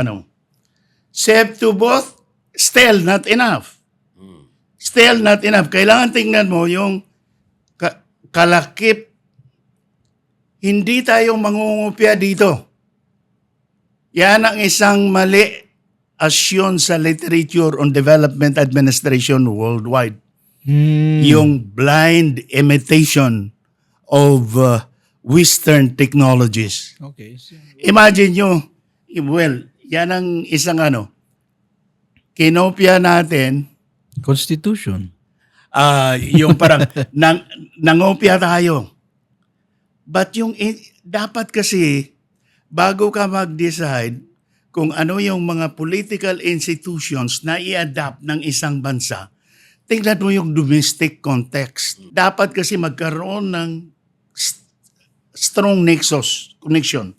both, still not enough. Still not enough. Kailangan tingnan mo yung kalakip. Hindi tayo mangungupya dito. Yan ang isang mali asyon sa literature on development administration worldwide. Yung blind imitation of Western technologies. Okay. So, Imagine nyo, well, yan ang isang kinopya natin, Constitution. yung parang nangopya tayo. But yung dapat kasi bago ka mag-decide kung ano yung mga political institutions na i-adapt ng isang bansa, tingnan mo yung domestic context. Dapat kasi magkaroon ng strong connection.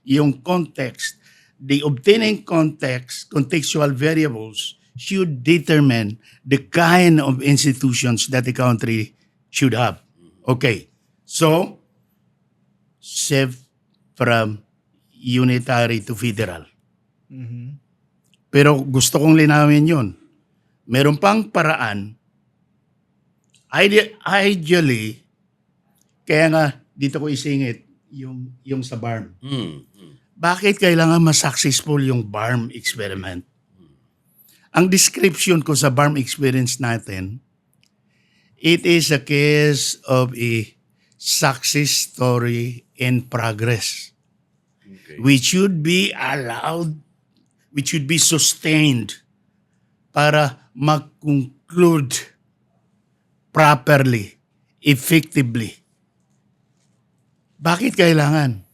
yung context, the obtaining context, contextual variables should determine the kind of institutions that the country should have. Okay. So, shift from unitary to federal. Pero gusto kong linawin yun. Meron pang paraan. Ideally, kaya nga dito ko isingit yung sa BARM. Bakit kailangan mas-successful yung BARM experiment? Ang description ko sa BARM experience natin, it is a case of a success story in progress. Okay. Which should be allowed, which should be sustained para mag-conclude properly, effectively. Bakit kailangan?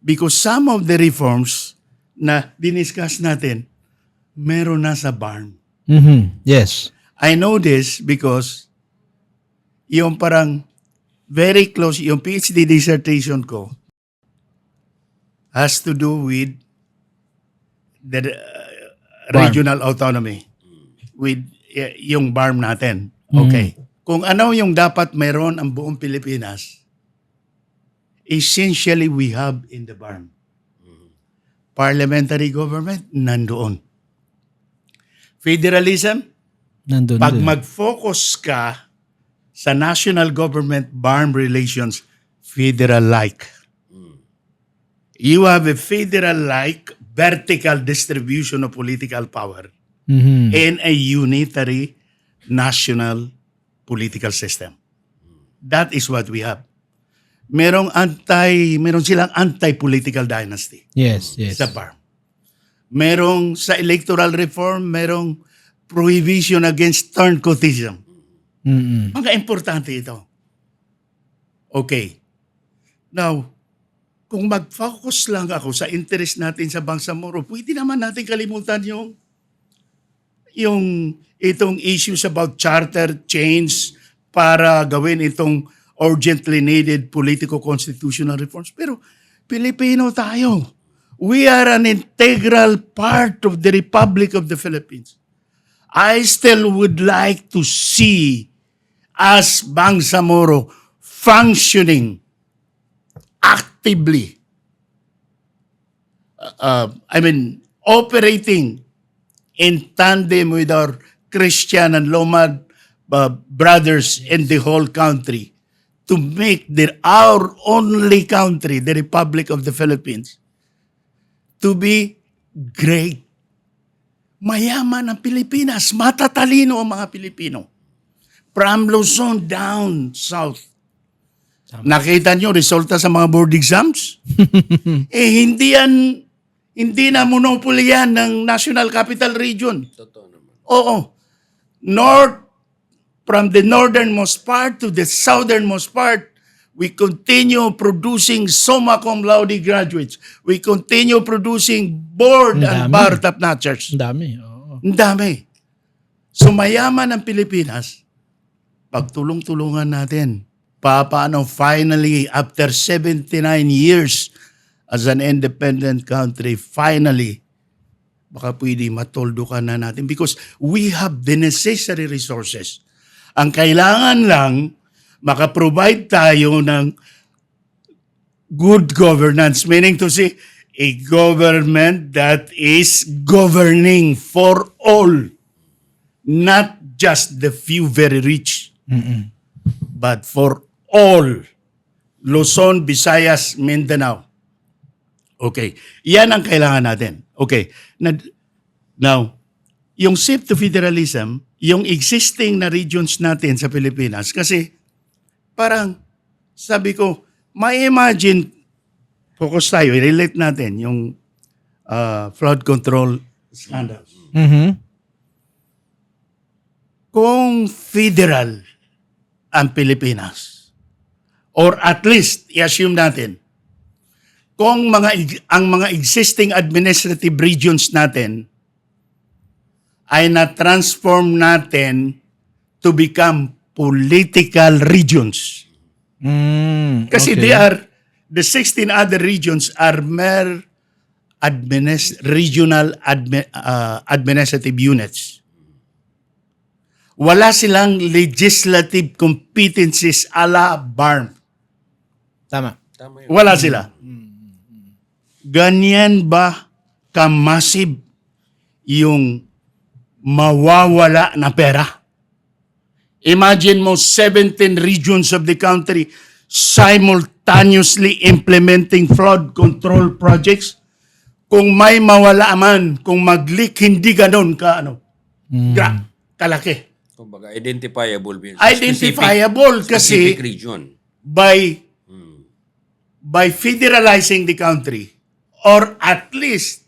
Because some of the reforms na diniscuss natin, meron na sa BARM. Yes. I know this because yung parang very close, yung PhD dissertation ko has to do with the regional autonomy, with yung BARM natin. Okay. Kung ano yung dapat meron ang buong Pilipinas, essentially we have in the BARM. Parliamentary government, nandoon. Federalism, Nandun pag din. mag-focus ka sa national government-BARM relations, federal-like. You have a federal-like vertical distribution of political power in a unitary national political system. That is what we have. Meron silang anti-political dynasty Yes, yes. sa BARM. Merong sa electoral reform, merong prohibition against turncoatism. Mga importante ito. Okay. Now, kung mag-focus lang ako sa interest natin sa Bangsamoro, pwede naman natin kalimutan yung itong issues about charter change para gawin itong urgently needed politico-constitutional reforms. Pero Pilipino tayo. We are an integral part of the Republic of the Philippines. I still would like to see us, Bangsamoro, functioning actively. Operating in tandem with our Christian and Lomad brothers in the whole country to make our only country, the Republic of the Philippines, to be great. Mayaman ang Pilipinas, matatalino ang mga Pilipino. From Luzon down south. Nakita nyo resulta sa mga board exams? Hindi na monopoly yan ng National Capital Region. Totoo naman. Oo. From the northernmost part to the southernmost part, we continue producing summa cum laude graduates. We continue producing board and Ang dami. bar top-notchers. Ang dami. Oo. Ang dami. So mayaman ang Pilipinas, pagtulong-tulungan natin. Paano finally, after 79 years as an independent country, finally, baka pwede matuldukan na natin because we have the necessary resources. Ang kailangan lang, makaprovide tayo ng good governance, meaning to say, a government that is governing for all, not just the few very rich, but for all. Luzon, Visayas, Mindanao. Okay. Yan ang kailangan natin. Okay. Now, yung shift to federalism, yung existing na regions natin sa Pilipinas, kasi parang, sabi ko, may imagine, focus tayo, i-relate natin yung flood control scandals. Kung federal ang Pilipinas, or at least, i-assume natin, kung ang mga existing administrative regions natin ay na-transform natin to become political regions. Kasi okay. they are The 16 other regions are mere regional administrative units. Wala silang legislative competencies a la BARM. Tama. Tama yun. Wala sila. Ganyan ba ka-massive yung mawawala na pera? Imagine mo 17 regions of the country simultaneously implementing flood control projects. Kung may mawala man, kung mag-leak, hindi ganon kalaki. Kumbaga, identifiable. Identifiable specific kasi region. by federalizing the country or at least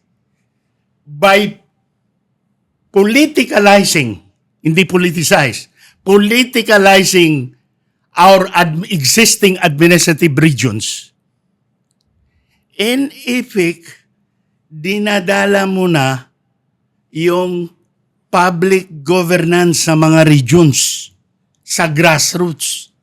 by politicalizing, hindi politicize, politicalizing our existing administrative regions. In effect, dinadala mo na yung public governance sa mga regions, sa grassroots.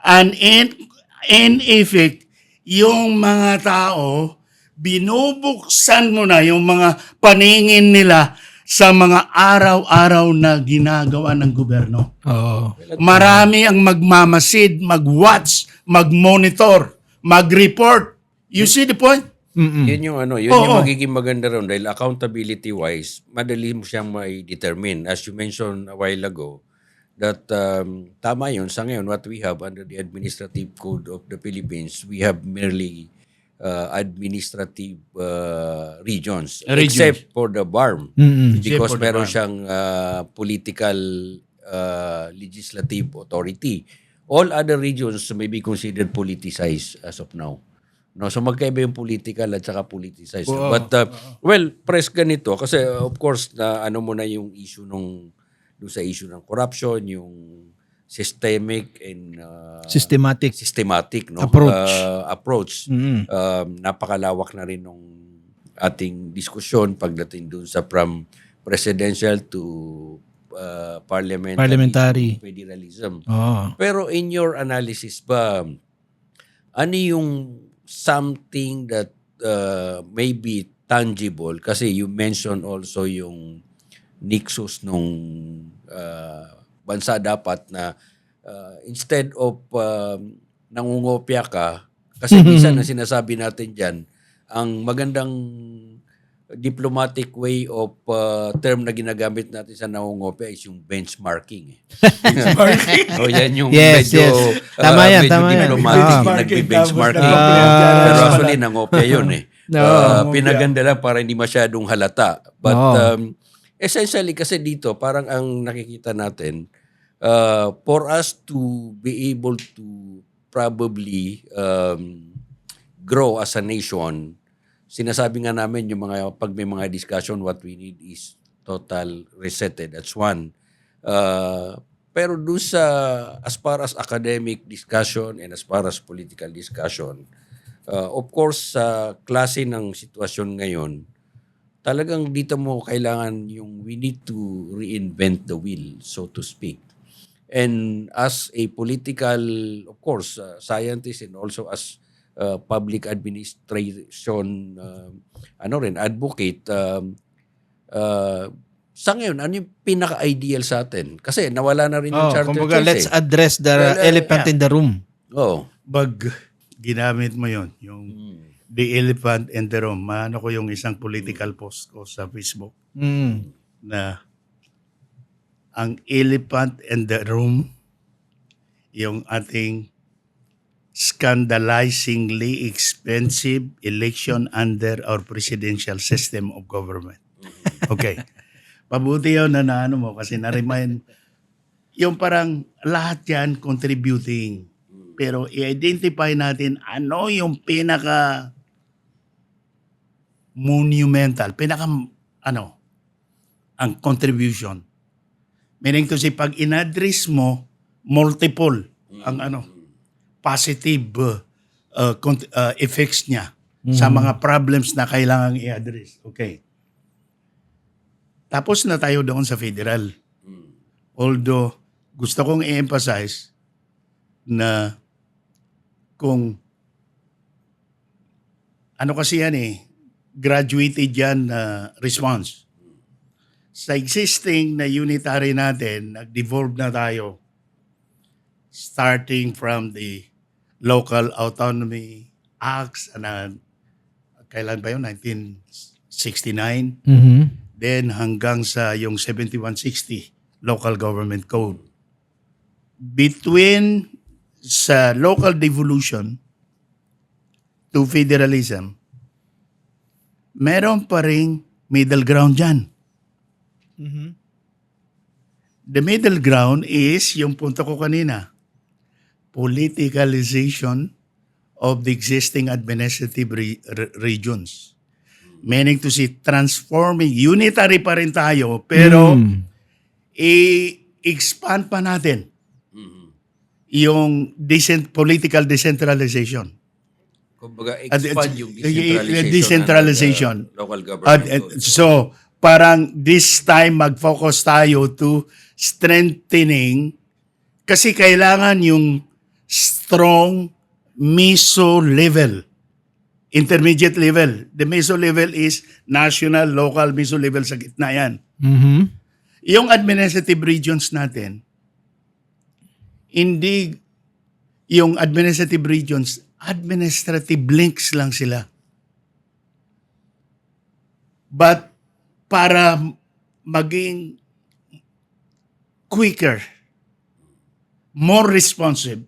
And in effect, yung mga tao, binubuksan mo na yung mga paningin nila sa mga araw-araw na ginagawa ng gobyerno. Oo. Marami ang magmamasid, mag-watch, mag-monitor, mag-report. You see the point? Yun yung yun Oo. yung magiging maganda ron dahil accountability wise, madali mo siyang mai-determine. As you mentioned a while ago, that tama yun. Sa ngayon, what we have under the Administrative Code of the Philippines, we have merely administrative regions. Except for the BARM. Because Except for the meron BARM. siyang political legislative authority. All other regions may be considered politicized as of now. No, so magkaiba yung political at saka politicized. Oo. But well, press ganito kasi of course na mo na yung issue doon sa issue ng corruption, yung systemic and Systematic no approach. Napakalawak na rin nung ating diskusyon pagdating doon sa from presidential to Parliamentary. federalism. Oo. Pero in your analysis ba, ano yung something that may be tangible? Kasi you mentioned also yung nexus nung bansa dapat na instead of nangungopia ka, kasi minsan na sinasabi natin dyan, ang magandang diplomatic way of term na ginagamit natin sa nangungopia is yung benchmarking. O yan yung Yes, medyo, yes. Tama yan, medyo tama yan. diplomatic, Ah. nagbe-benchmarking. Ah. Pero actually, nangopia yun eh. No. Pinaganda lang para hindi masyadong halata. But essentially, kasi dito, parang ang nakikita natin, for us to be able to probably grow as a nation, sinasabi nga namin yung mga pag may mga discussion, what we need is total reset. That's one. Pero doon sa as far as academic discussion and as far as political discussion, of course sa klase ng sitwasyon ngayon, talagang dito mo kailangan yung we need to reinvent the wheel, so to speak. And as a political, of course, scientist and also as public administration advocate, sa ngayon, ano yung pinaka-ideal sa atin? Kasi nawala na rin yung charter kumbaga, choice. let's address the elephant in the room. Oh. Pag ginamit mo yon yung the elephant in the room, maano ko yung isang political post ko sa Facebook na ang elephant in the room, yung ating scandalizingly expensive election under our presidential system of government. Okay. Pabuti yun na naano mo kasi na-remind yung parang lahat yan contributing. Pero i-identify natin ano yung pinaka monumental, ang contribution. Meaning to say, pag in-address mo, multiple ang positive effects niya sa mga problems na kailangang i-address. Okay. Tapos na tayo doon sa federal. Although, gusto kong i-emphasize na kung ano kasi yan graduated yan na response. Sa existing na unitary natin, nag-devolve na tayo starting from the Local Autonomy Acts, kailan ba yun? 1969? Then hanggang sa yung 7160 Local Government Code. Between sa local devolution to federalism, meron pa ring middle ground dyan. The middle ground is yung punto ko kanina, politicalization of the existing administrative regions. Meaning to say, transforming, unitary pa rin tayo, pero i-expand pa natin yung political decentralization. Kumbaga, expand yung decentralization. ng local government. So, parang this time mag-focus tayo to strengthening kasi kailangan yung strong meso level, intermediate level. The meso level is national, local, meso level sa gitna yan. Yung administrative regions natin, hindi yung administrative regions, administrative links lang sila. But para maging quicker, more responsive,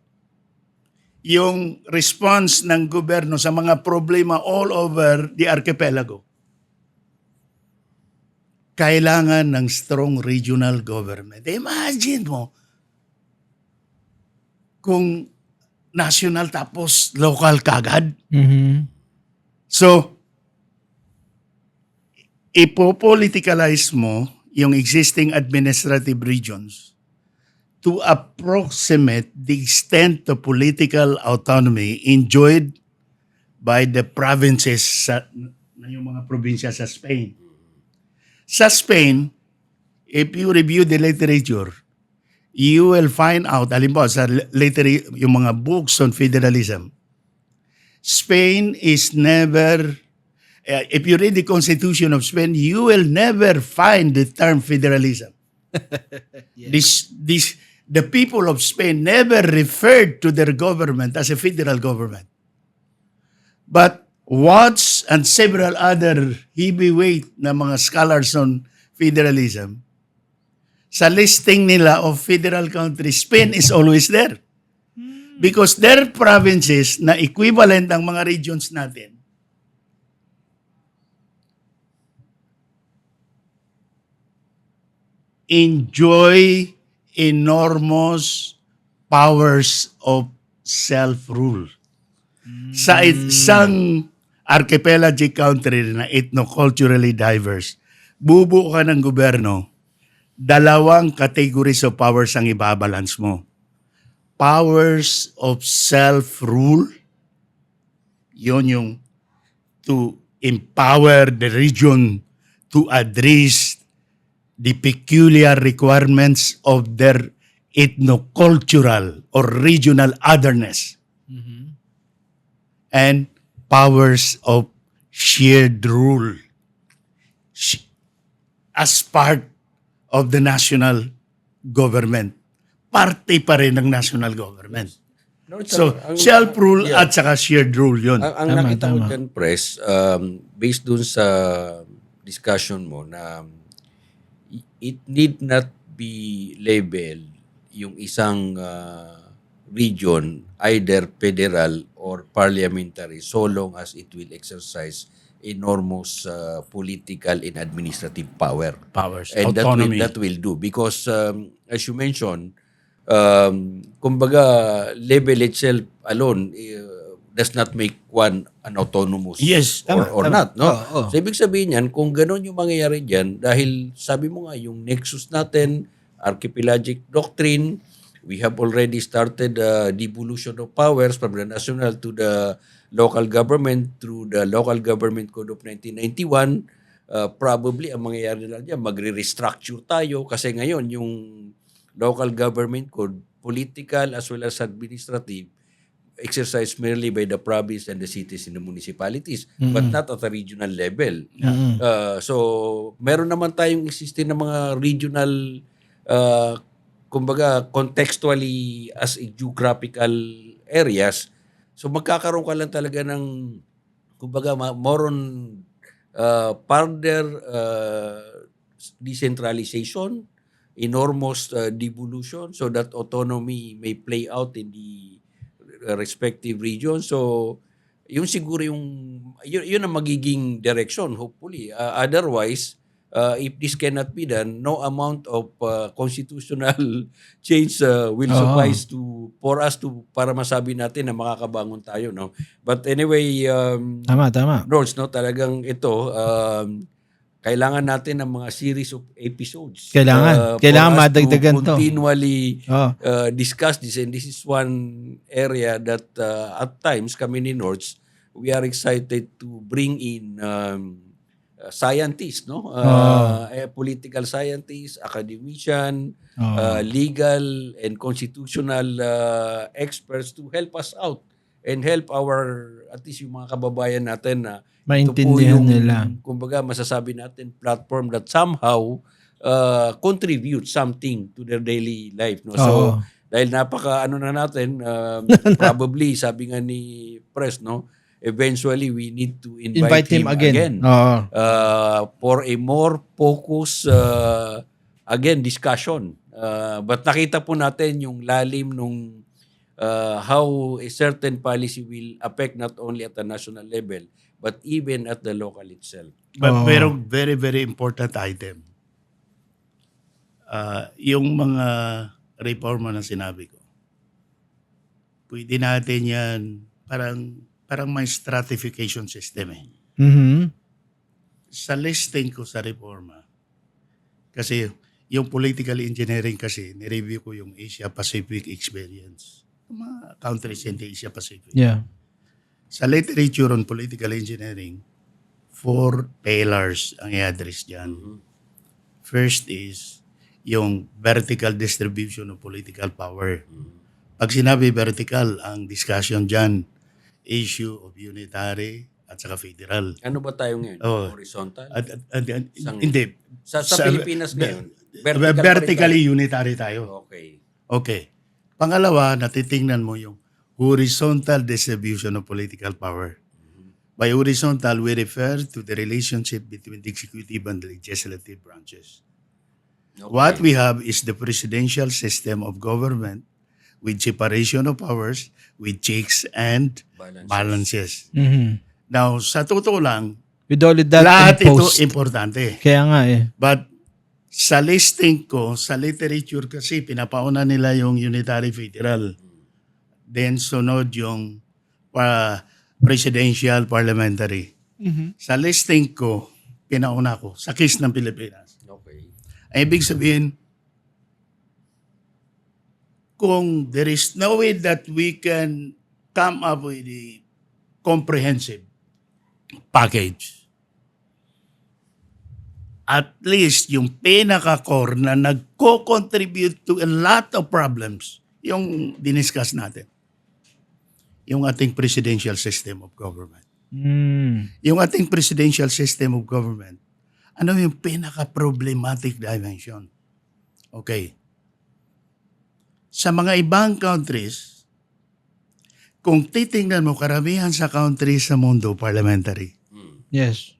yung response ng gobyerno sa mga problema all over the archipelago, kailangan ng strong regional government. Imagine mo, kung national tapos local kagad. So, ipopoliticalize mo yung existing administrative regions to approximate the extent of political autonomy enjoyed by the provinces yung mga probinsya sa Spain. Sa Spain, if you review the literature, you will find out, halimbawa sa yung mga books on federalism, Spain is never, if you read the Constitution of Spain, you will never find the term federalism. The people of Spain never referred to their government as a federal government. But Watts and several other heavyweight na mga scholars on federalism, sa listing nila of federal countries, Spain is always there. Because their provinces na equivalent ang mga regions natin, enjoy enormous powers of self-rule. Sa isang archipelagic country na ethno-culturally diverse, bubuo ka ng gobyerno, dalawang categories of powers ang ibabalance mo. Powers of self-rule, yun yung to empower the region to address the peculiar requirements of their ethno-cultural or regional otherness. And powers of shared rule as part of the national government. Parte pa rin ng national government. So, self-rule at saka shared rule yun. Ang nakita ko dyan, Pres, based dun sa discussion mo na it need not be labeled yung isang region, either federal or parliamentary, so long as it will exercise enormous political and administrative powers. And autonomy. that will do. Because, as you mentioned, kumbaga, level itself alone does not make one an autonomous or not. No? So, ibig sabihin yan, kung gano'n yung mangyayari dyan, dahil sabi mo nga, yung nexus natin, archipelagic doctrine, we have already started devolution of powers from the national to the local government through the Local Government Code of 1991. Probably, ang mangyayari lang dyan, magre-restructure tayo kasi ngayon, yung local government code, political as well as administrative, exercised merely by the province and the cities and the municipalities, but not at a regional level. So, meron naman tayong existing na mga regional, kumbaga, contextually as a geographical areas. So, magkakaroon ka lang talaga ng, kumbaga, more on further decentralization, enormous devolution, so that autonomy may play out in the respective regions. So, yun siguro yun ang magiging direction, hopefully. Otherwise, if this cannot be done, no amount of constitutional change will suffice for us para masabi natin na makakabangon tayo, no? But anyway, Tama. Lords, no, talagang ito, kailangan natin ng mga series of episodes. Kailangan for us madagdagan to. Continually Oh. discuss this, and this is one area that at times kami ni Nords, we are excited to bring in scientists, no? Political scientists, academician, legal and constitutional experts to help us out and help at least yung mga kababayan natin na Maintindihan nila. Kumbaga, masasabi natin platform that somehow contribute something to their daily life, no? So, dahil napaka na natin, probably sabi nga ni Pres, no, eventually we need to invite him again. For a more focused discussion. But nakita po natin yung lalim nung how a certain policy will affect not only at the national level but even at the local itself. But pero very, very important item. Yung mga reforma na sinabi ko, pwede natin yan, parang may stratification system eh. Sa listing ko sa reforma, kasi yung political engineering kasi, nireview ko yung Asia-Pacific experience. Mga countries in the Asia-Pacific. Yeah. Sa literature on political engineering, 4 pillars ang i-address dyan. First is yung vertical distribution of political power. Pag sinabi vertical, ang discussion dyan, issue of unitary at saka federal. Ano ba tayo ngayon? Oh. Horizontal? Hindi. Sa Pilipinas ngayon, Vertically unitary tayo. Okay. Pangalawa, natitingnan mo yung horizontal distribution of political power. By horizontal, we refer to the relationship between the executive and the legislative branches. What we have is the presidential system of government with separation of powers, with checks and balances. Now, sa totoo lang, With all of that lahat imposed. ito importante. Kaya nga eh. But sa listing ko, sa literature kasi, pinapauna nila yung unitary federal. Then sunod yung presidential parliamentary. Sa listing ko, pinauna ko sa case ng Pilipinas. Okay. Ibig sabihin, kung there is no way that we can come up with a comprehensive package, at least yung pinaka-core na nagko-contribute to a lot of problems, yung diniscuss natin, yung ating presidential system of government. Yung ating presidential system of government, ano yung pinaka-problematic dimension? Okay. Sa mga ibang countries, kung titingnan mo, karamihan sa countries sa mundo, parliamentary. Yes.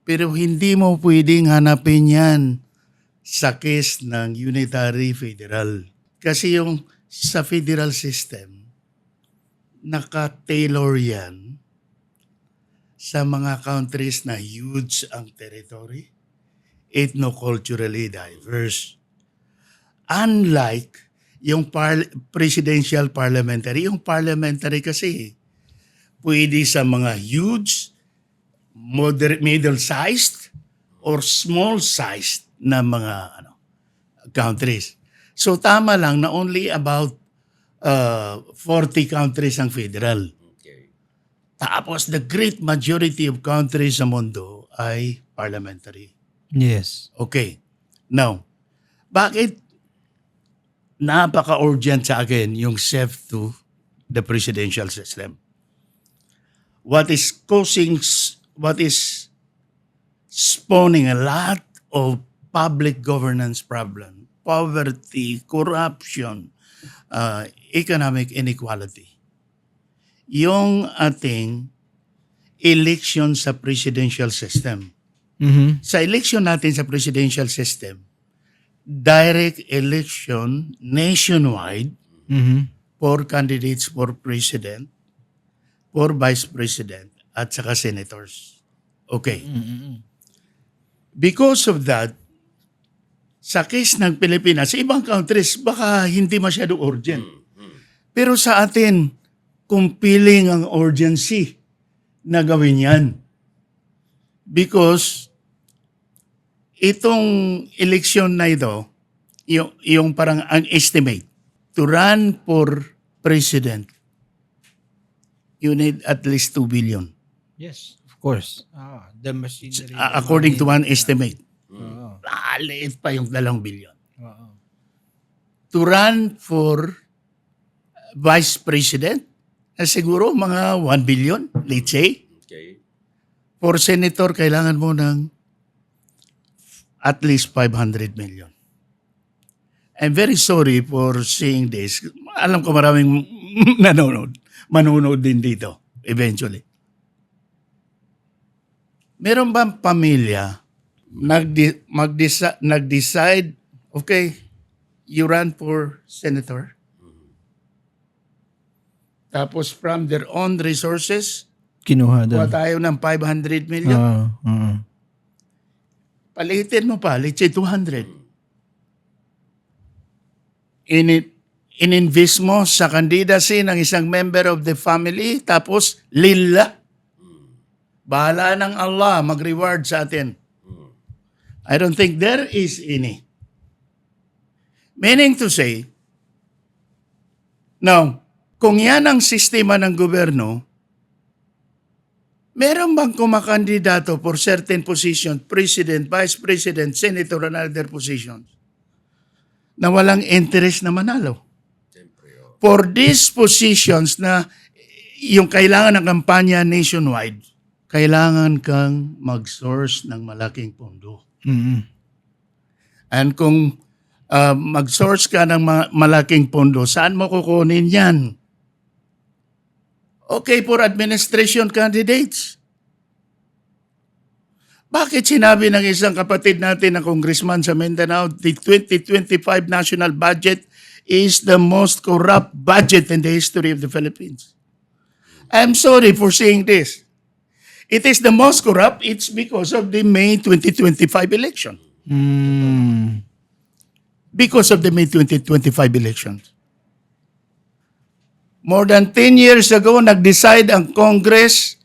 Pero hindi mo pwedeng hanapin yan sa case ng unitary federal. Kasi yung sa federal system, naka-tailor yan sa mga countries na huge ang territory, ethno-culturally diverse. Unlike yung presidential parliamentary, yung parliamentary kasi pwede sa mga huge, middle-sized, or small-sized na mga countries. So tama lang na only about 40 countries ang federal. Okay. Tapos the great majority of countries sa mundo ay parliamentary. Yes. Okay. Now, bakit napaka-urgent sa akin yung SEF2 the presidential system. What is spawning a lot of public governance problem, poverty, corruption, economic inequality. Yung ating election sa presidential system. Mhm. Sa election natin sa presidential system, direct election nationwide Mhm. for candidates for president, for vice president, at saka senators. Okay. Because of that, sa case ng Pilipinas, sa ibang countries, baka hindi masyado urgent. Pero sa atin, compelling ang urgency na gawin yan. Because itong election na ito, yung parang ang estimate, to run for president, you need at least 2 billion. Yes, of course. The machinery. According to one estimate. Oo. Liit pa yung 2 billion. Oo. To run for vice president, siguro mga 1 billion, let's say. Okay. For senator, kailangan mo ng at least 500 million. I'm very sorry for saying this. Alam ko maraming manonood din dito eventually. Meron bang pamilya nag-decide, okay, you run for senator? Tapos from their own resources, Kinuha kuha doon. tayo ng 500 million. Palitin mo pa, let's say 200. In-invest mo sa candidacy ng isang member of the family, tapos lila. Bahala ng Allah mag-reward sa atin. I don't think there is any. Meaning to say, now, kung yan ang sistema ng gobyerno, meron bang kumakandidato for certain positions, president, vice president, senator, and other positions, na walang interest na manalo? For these positions na yung kailangan ng kampanya nationwide, kailangan kang mag-source ng malaking pondo. And kung mag-source ka ng malaking pondo, saan mo kukunin yan? Okay, for administration candidates. Bakit sinabi ng isang kapatid natin na congressman sa Mindanao, the 2025 national budget is the most corrupt budget in the history of the Philippines? I'm sorry for saying this. It is the most corrupt, it's because of the May 2025 election. Because of the May 2025 elections. More than 10 years ago, nag-decide ang Congress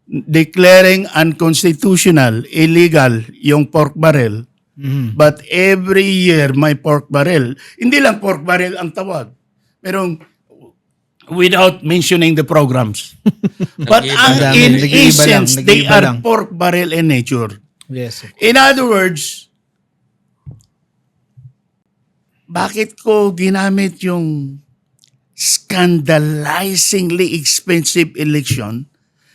declaring unconstitutional, illegal yung pork barrel. But every year may pork barrel. Hindi lang pork barrel ang tawag. Merong without mentioning the programs. But ang in essence, they are pork barrel in nature. Yes. In other words, bakit ko ginamit yung scandalizingly expensive election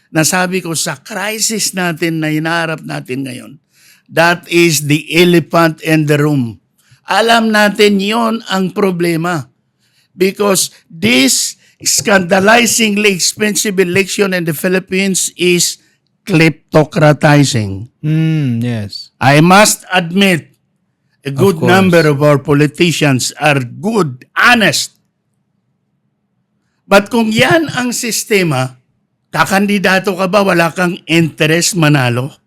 na sabi ko sa crisis natin na hinaharap natin ngayon, that is the elephant in the room. Alam natin yon ang problema. Because this scandalizingly expensive election in the Philippines is kleptocratizing. Yes. I must admit, a good course. number of our politicians are good, honest. But kung yan ang sistema, kakandidato ka ba, wala kang interest manalo?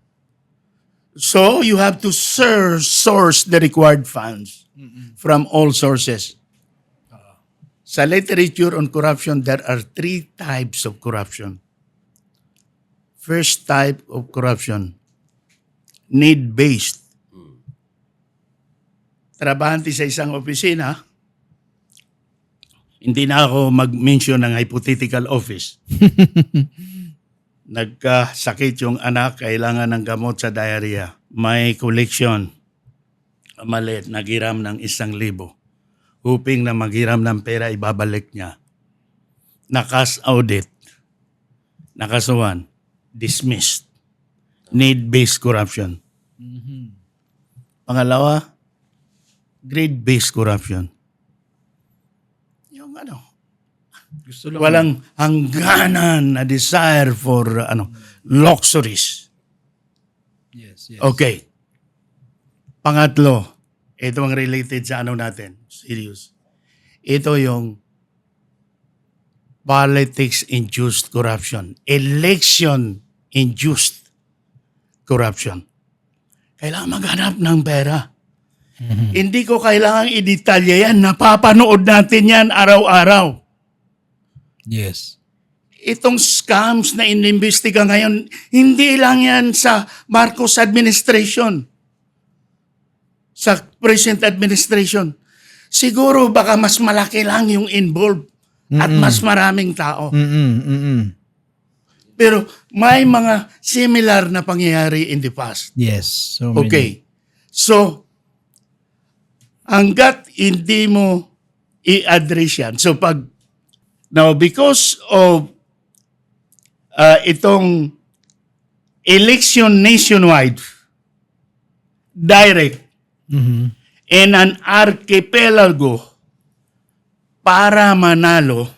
So you have to source the required funds from all sources. Sa literature on corruption, there are 3 types of corruption. First type of corruption, need-based. Trabahante sa isang opisina, hindi na ako mag-mention ng hypothetical office. Nagkasakit yung anak, kailangan ng gamot sa diarrhea. May collection, maliit, naghiram ng 1,000. Hoping na maghiram ng pera, ibabalik niya. nakas audit, nakasuhan, dismissed. Need-based corruption. Pangalawa, grade-based corruption. Yung Gusto lang. walang hangganan na desire for luxuries. Yes, yes. Okay. Pangatlo, ito ang related sa natin. Serious. Ito yung politics-induced corruption. Election-induced corruption. Kailangan maghanap ng pera. Hindi ko kailangang i-detalye yan. Napapanood natin yan araw-araw. Yes. Itong scams na inimbestiga ngayon, hindi lang yan sa Marcos administration, sa present administration. Siguro baka mas malaki lang yung involved at mas maraming tao. Pero may mga similar na pangyayari in the past. Yes. So many. Okay. So, hanggat hindi mo i-address yan. So, now, because of itong election nationwide, direct, and an archipelago para manalo,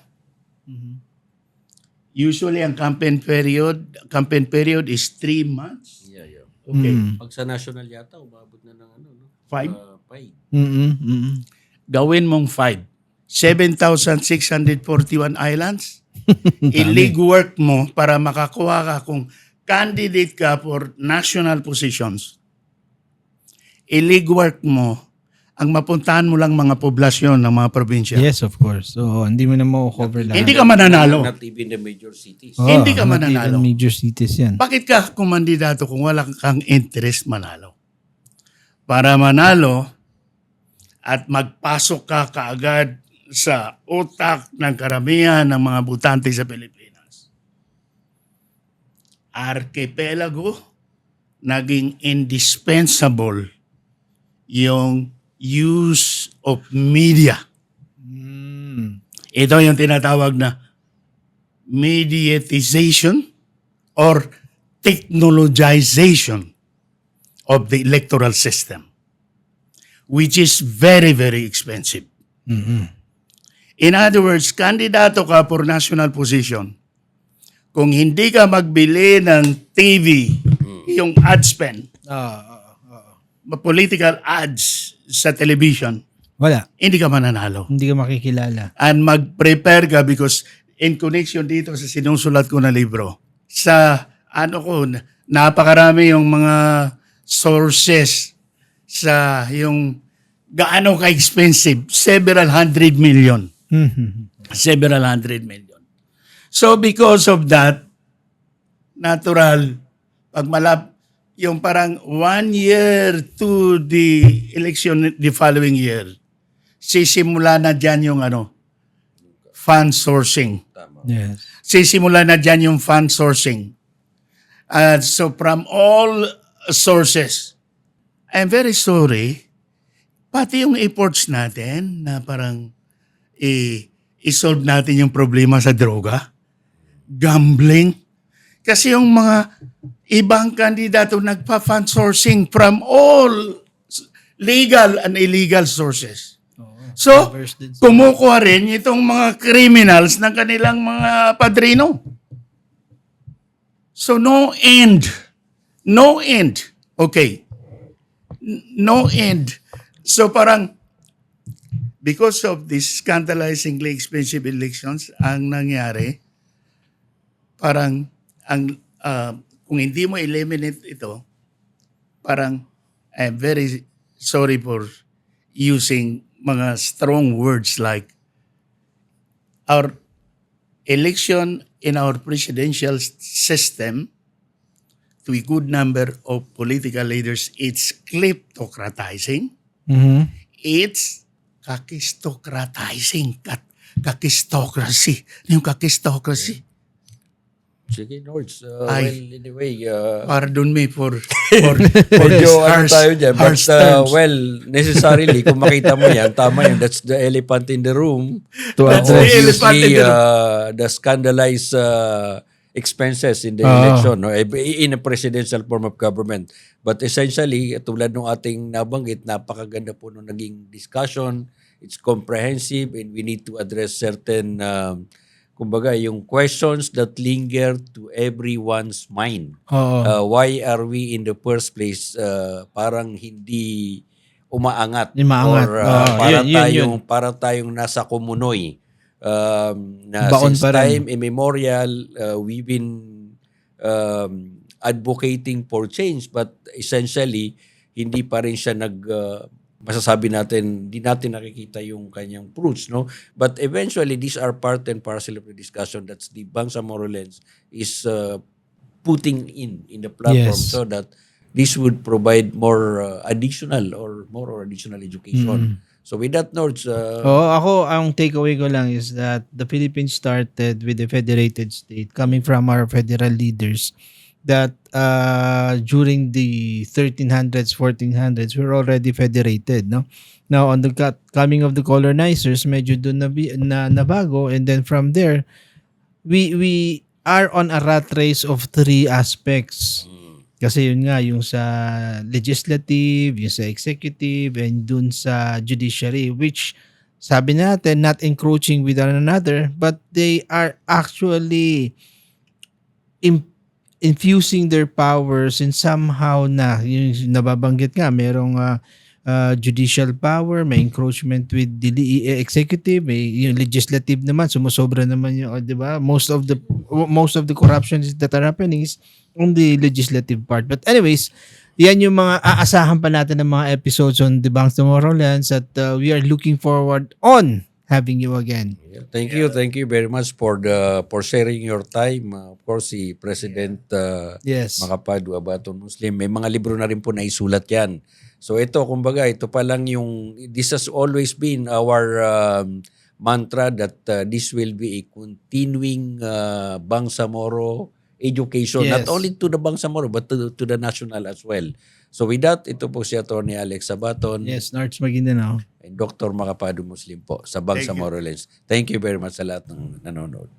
usually ang campaign period is 3 months. Yeah, yeah. Okay. Pag sa national yata, umabot na ng 5? 5. Gawin mong 5. 7,641 islands. I-league work mo para makakuha ka kung candidate ka for national positions. I-league work mo, ang mapuntahan mo lang mga poblasyon ng mga probinsya. Yes, of course. So, hindi mo na ma-cover lahat. Hindi ka mananalo. Not even the major cities. Hindi ka not mananalo. even major cities yan. Bakit ka kumandidato kung wala kang interest manalo? Para manalo at magpasok ka kaagad sa utak ng karamihan ng mga butante sa Pilipinas. Archipelago, naging indispensable yung use of media. Ito yung tinatawag na mediatization or technologization of the electoral system, which is very, very expensive. In other words, kandidato ka for national position. Kung hindi ka magbili ng TV, yung ad spend, political ads sa television, Wala. hindi ka mananalo. Hindi ka makikilala. And mag-prepare ka because in connection dito sa sinusulat ko na libro, sa napakarami yung mga sources sa yung gaano ka-expensive, several hundred million. Several hundred million. So because of that, natural, yung parang 1 year to the election the following year, sisimula na dyan yung fund sourcing. Yes. Sisimula na dyan yung fund sourcing. So from all sources, I'm very sorry, pati yung efforts natin na parang i-solve natin yung problema sa droga, gambling. Kasi yung mga ibang kandidato nagpa-fund sourcing from all legal and illegal sources. So, kumukuha rin itong mga criminals ng kanilang mga padrino. So, no end. No end. Okay. No end. So, parang because of these scandalizingly expensive elections, ang nangyari, parang kung hindi mo eliminate ito, parang I'm very sorry for using mga strong words like our election in our presidential system to a good number of political leaders, it's kleptocratizing, it's kakistocratizing, kakistocracy. Yung kakistocracy. Sige, Nords. Ay. Well, anyway, Pardon me for medyo ano harsh- tayo dyan. But, harsh terms. well, necessarily, kung makita mo yan, tama yun. That's the elephant in the room. To address. the elephant in Obviously, the room. the scandalized expenses in the Oo. election, no? In a presidential form of government. But essentially, tulad ng ating nabanggit, napakaganda po nung naging discussion. It's comprehensive and we need to address certain kumbaga, yung questions that linger to everyone's mind. Oo. Why are we in the first place parang hindi umaangat? Umaangat. Or Oo, yun. para tayong nasa kumunoy. Na Baon since pa rin. time immemorial, we've been advocating for change but essentially, hindi pa rin siya masasabi natin, di natin nakikita yung kanyang fruits, no? But eventually, these are part and parcel of the discussion that the Bangsamoro Lens is putting in the platform Yes. so that this would provide more additional education. So with that, Nords, Ako, ang takeaway ko lang is that the Philippines started with a federated state coming from our federal leaders that during the 1300s, 1400s, we're already federated, no? Now, on the coming of the colonizers, medyo doon na nabago, and then from there, we are on a rat race of three aspects. Kasi yun nga, yung sa legislative, yung sa executive, and dun sa judiciary, which sabi natin, not encroaching with one another, but they are actually infusing their powers and somehow na, yung nababanggit nga, merong judicial power, may encroachment with the executive, may yung legislative naman, sumusobra naman yung, di ba? Most of the corruptions that are happening is on the legislative part. But anyways, yan yung mga aasahan pa natin ng mga episodes on the Bangsamoro Lens at we are looking forward on having you again. thank you very much for sharing your time. Of course, si President Yes. Makapadu Abaton Muslim, may mga libro na rin po na isulat yan. So ito, kumbaga, ito pa lang this has always been our mantra that this will be a continuing Bangsamoro education, Yes. not only to the Bangsamoro but to the national as well. So with that, ito po si Atty. Alex Abaton Yes, Nards Maguindanao. and Dr. Makapadu Muslim po sa Bangsamoro Lens. Thank you very much sa lahat ng nanonood.